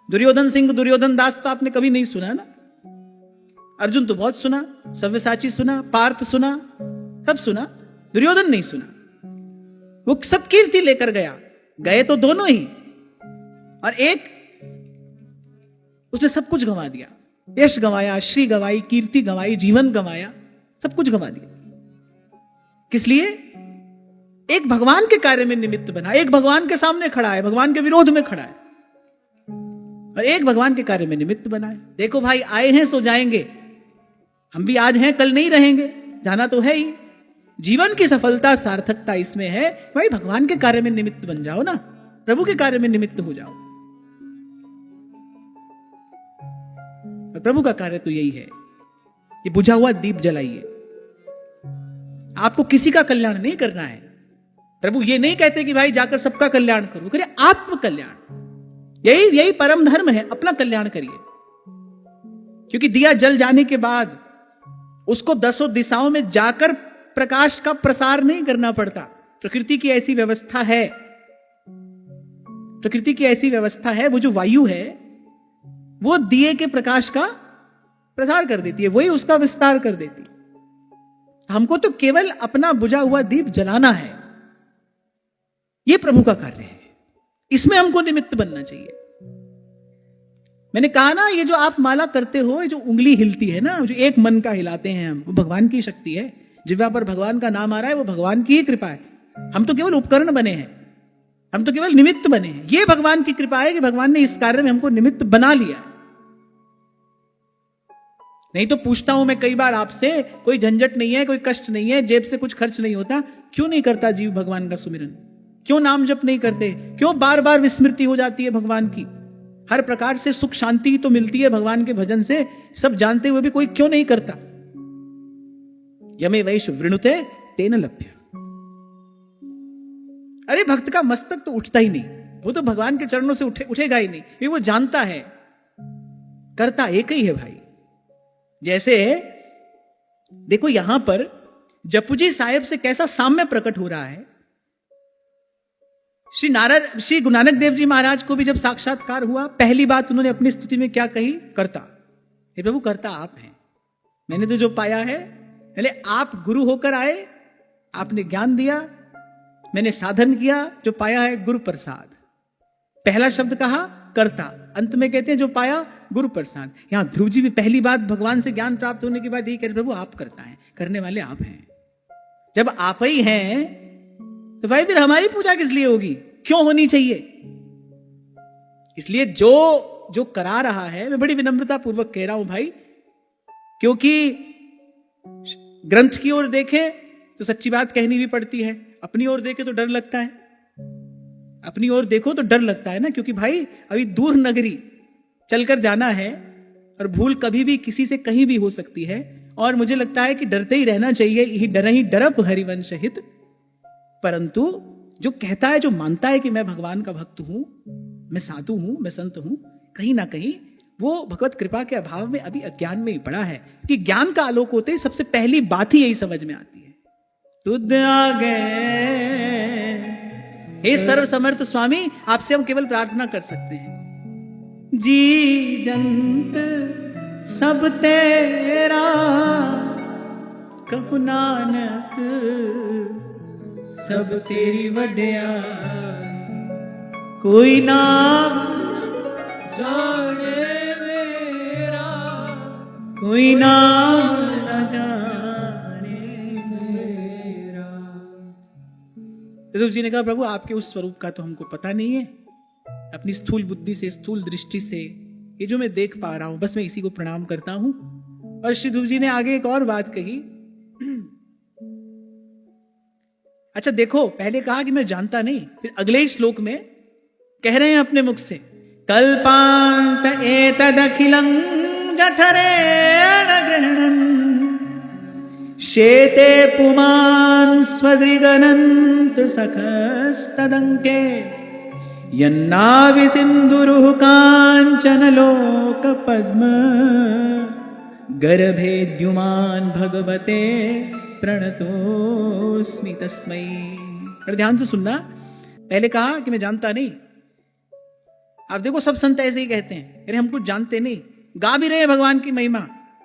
दुर्योधन सिंह, दुर्योधन दास तो आपने कभी नहीं सुना ना। अर्जुन तो बहुत सुना, सव्यसाची सुना, पार्थ सुना, सब सुना, दुर्योधन नहीं सुना। वो सब कीर्ति लेकर गया, गए तो दोनों ही, और एक उसने सब कुछ गंवा दिया, यश गंवाया, श्री गंवाई, कीर्ति गंवाई, जीवन गंवाया, सब कुछ गंवा दिया। किस लिए? एक भगवान के कार्य में निमित्त बना, एक भगवान के सामने खड़ा है, भगवान के विरोध में खड़ा है, और एक भगवान के कार्य में निमित्त बना है। देखो भाई, आए हैं सो जाएंगे, हम भी आज हैं कल नहीं रहेंगे, जाना तो है ही। जीवन की सफलता, सार्थकता इसमें है भाई भगवान के कार्य में निमित्त बन जाओ ना, प्रभु के कार्य में निमित्त हो जाओ। प्रभु का कार्य तो यही है कि बुझा हुआ दीप जलाइए। आपको किसी का कल्याण नहीं करना है। प्रभु ये नहीं कहते कि भाई जाकर सबका कल्याण करो, करिए आत्म कल्याण। यही परम धर्म है, अपना कल्याण करिए। क्योंकि दिया जल जाने के बाद उसको 10 दिशाओं में जाकर प्रकाश का प्रसार नहीं करना पड़ता। प्रकृति की ऐसी व्यवस्था है, प्रकृति की ऐसी व्यवस्था है, वो जो वायु है वो दिए के प्रकाश का प्रसार कर देती है, वही उसका विस्तार कर देती है। हमको तो केवल अपना बुझा हुआ दीप जलाना है, यह प्रभु का कार्य है, इसमें हमको निमित्त बनना चाहिए। मैंने कहा ना, ये जो आप माला करते हो, ये जो उंगली हिलती है ना, जो एक मन का हिलाते हैं हम, वो भगवान की शक्ति है। जिह्वा पर भगवान का नाम आ रहा है, वो भगवान की ही कृपा है। हम तो केवल उपकरण बने हैं, हम तो केवल निमित्त बने हैं। ये भगवान की कृपा है कि भगवान ने इस कार्य में हमको निमित्त बना लिया। नहीं तो पूछता हूं मैं कई बार आपसे, कोई झंझट नहीं है, कोई कष्ट नहीं है, जेब से कुछ खर्च नहीं होता, क्यों नहीं करता जीव भगवान का सुमिरन? क्यों नाम जप नहीं करते? क्यों बार बार विस्मृति हो जाती है भगवान की? हर प्रकार से सुख शांति तो मिलती है भगवान के भजन से, सब जानते हुए भी कोई क्यों नहीं करता? यमे वैश्य वृणुते तेन लभ्य। अरे भक्त का मस्तक तो उठता ही नहीं, वो तो भगवान के चरणों से उठेगा ही नहीं, क्योंकि वो जानता है करता एक ही है भाई। जैसे देखो यहां पर जपुजी साहेब से कैसा साम्य प्रकट हो रहा है। श्री गुरु नानक देव जी महाराज को भी जब साक्षात्कार हुआ, पहली बात उन्होंने अपनी स्तुति में क्या कही? करता। हे प्रभु, करता आप हैं, मैंने तो जो पाया है, पहले आप गुरु होकर आए, आपने ज्ञान दिया, मैंने साधन किया, जो पाया है गुरु प्रसाद। पहला शब्द कहा करता, अंत में कहते हैं जो पाया गुरु प्रसाद। यहां ध्रुव जी भी पहली बात भगवान से ज्ञान प्राप्त होने के बाद यही कह रहे, प्रभु आप करता है, करने वाले आप हैं। जब आप ही हैं तो भाई फिर हमारी पूजा किस लिए होगी? क्यों होनी चाहिए? इसलिए जो करा रहा है, मैं बड़ी विनम्रता पूर्वक कह रहा हूं भाई, क्योंकि ग्रंथ की ओर देखें तो सच्ची बात कहनी भी पड़ती है, अपनी ओर देखे तो डर लगता है। अपनी ओर देखो तो डर लगता है ना, क्योंकि भाई अभी दूर नगरी चलकर जाना है और भूल कभी भी किसी से कहीं भी हो सकती है। और मुझे लगता है कि डरते ही रहना चाहिए, यही डर ही डरप हरिवंश हित। परंतु जो कहता है, जो मानता है कि मैं भगवान का भक्त हूं, मैं साधु हूं, मैं संत हूं, कहीं ना कहीं वो भगवत कृपा के अभाव में अभी अज्ञान में ही पड़ा है। कि ज्ञान का आलोक होते ही सबसे पहली बात ही यही समझ में आती है, तुद आगे। हे सर्व समर्थ स्वामी, आपसे हम केवल प्रार्थना कर सकते हैं, जी जंत सब तेरा, कहु नानक सब तेरी वड्याई, कोई नाम जाने मेरा, कोई नाम न जाने मेरा। ऋषभ जी ने कहा प्रभु आपके उस स्वरूप का तो हमको पता नहीं है, अपनी स्थूल बुद्धि से, स्थूल दृष्टि से ये जो मैं देख पा रहा हूं, बस मैं इसी को प्रणाम करता हूं। और श्री ध्रुव जी ने आगे एक और बात कही, अच्छा देखो, पहले कहा कि मैं जानता नहीं, फिर अगले श्लोक में कह रहे हैं अपने मुख से, कल्पांत एतदखिलं जठरेण गृह्णन् शेते पुमान् स्वदृगनन्त सखस्तदङ्के यन्नाभि सिन्धुरुः काञ्चन लोक पद्म गर्भेद्युमान् भगवते प्रणतोस्मि तस्मै। अरे ध्यान से सुनना, पहले कहा कि मैं जानता नहीं। आप देखो सब संत ऐसे ही कहते हैं, अरे हम कुछ जानते नहीं, गा भी रहे हैं भगवान की महिमा,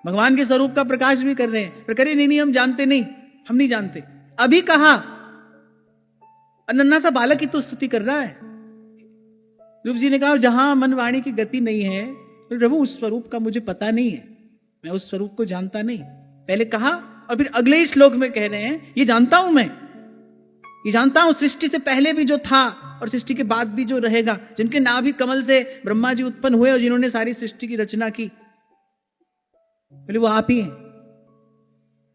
भगवान के स्वरूप का प्रकाश भी कर रहे हैं, पर करे नहीं हम जानते नहीं, हम नहीं जानते। अभी कहा नन्हा सा बालक ही तो स्तुति कर रहा है। ध्रुव जी ने कहा जहां मन वाणी की गति नहीं है, तो प्रभु उस स्वरूप का मुझे पता नहीं है, मैं उस स्वरूप को जानता नहीं। पहले कहा और फिर अगले श्लोक में कह रहे हैं ये जानता हूं, मैं ये जानता हूं, सृष्टि से पहले भी जो था और सृष्टि के बाद भी जो रहेगा, जिनके नाभि कमल से ब्रह्मा जी उत्पन्न हुए और जिन्होंने सारी सृष्टि की रचना की, बोले वो आप ही हैं।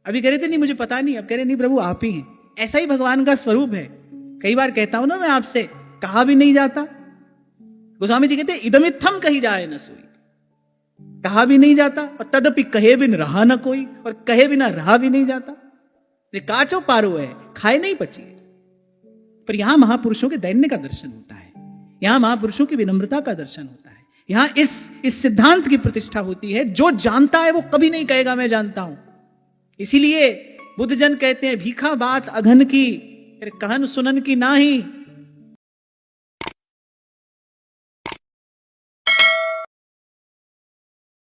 अभी कह रहे थे नहीं मुझे पता नहीं, अब कह रहे नहीं प्रभु आप ही हैं। ऐसा ही भगवान का स्वरूप है। कई बार कहता हूं ना मैं आपसे, कहा भी नहीं जाता। गोस्वामी जी कहते इदमित्थम कही जाए न सोई, कहा भी नहीं जाता, और तदपि कहे बिन रहा न कोई, और कहे बिना रहा भी नहीं जाता। ये काचो पारो है, खाए नहीं पची। पर यहां महापुरुषों के दैन्य का दर्शन होता है, यहां महापुरुषों की विनम्रता का दर्शन होता है, यहां इस सिद्धांत की प्रतिष्ठा होती है, जो जानता है वो कभी नहीं कहेगा मैं जानता हूं। इसीलिए बुद्ध जन कहते हैं भीखा बात अघन की, कहन सुनन की नाही,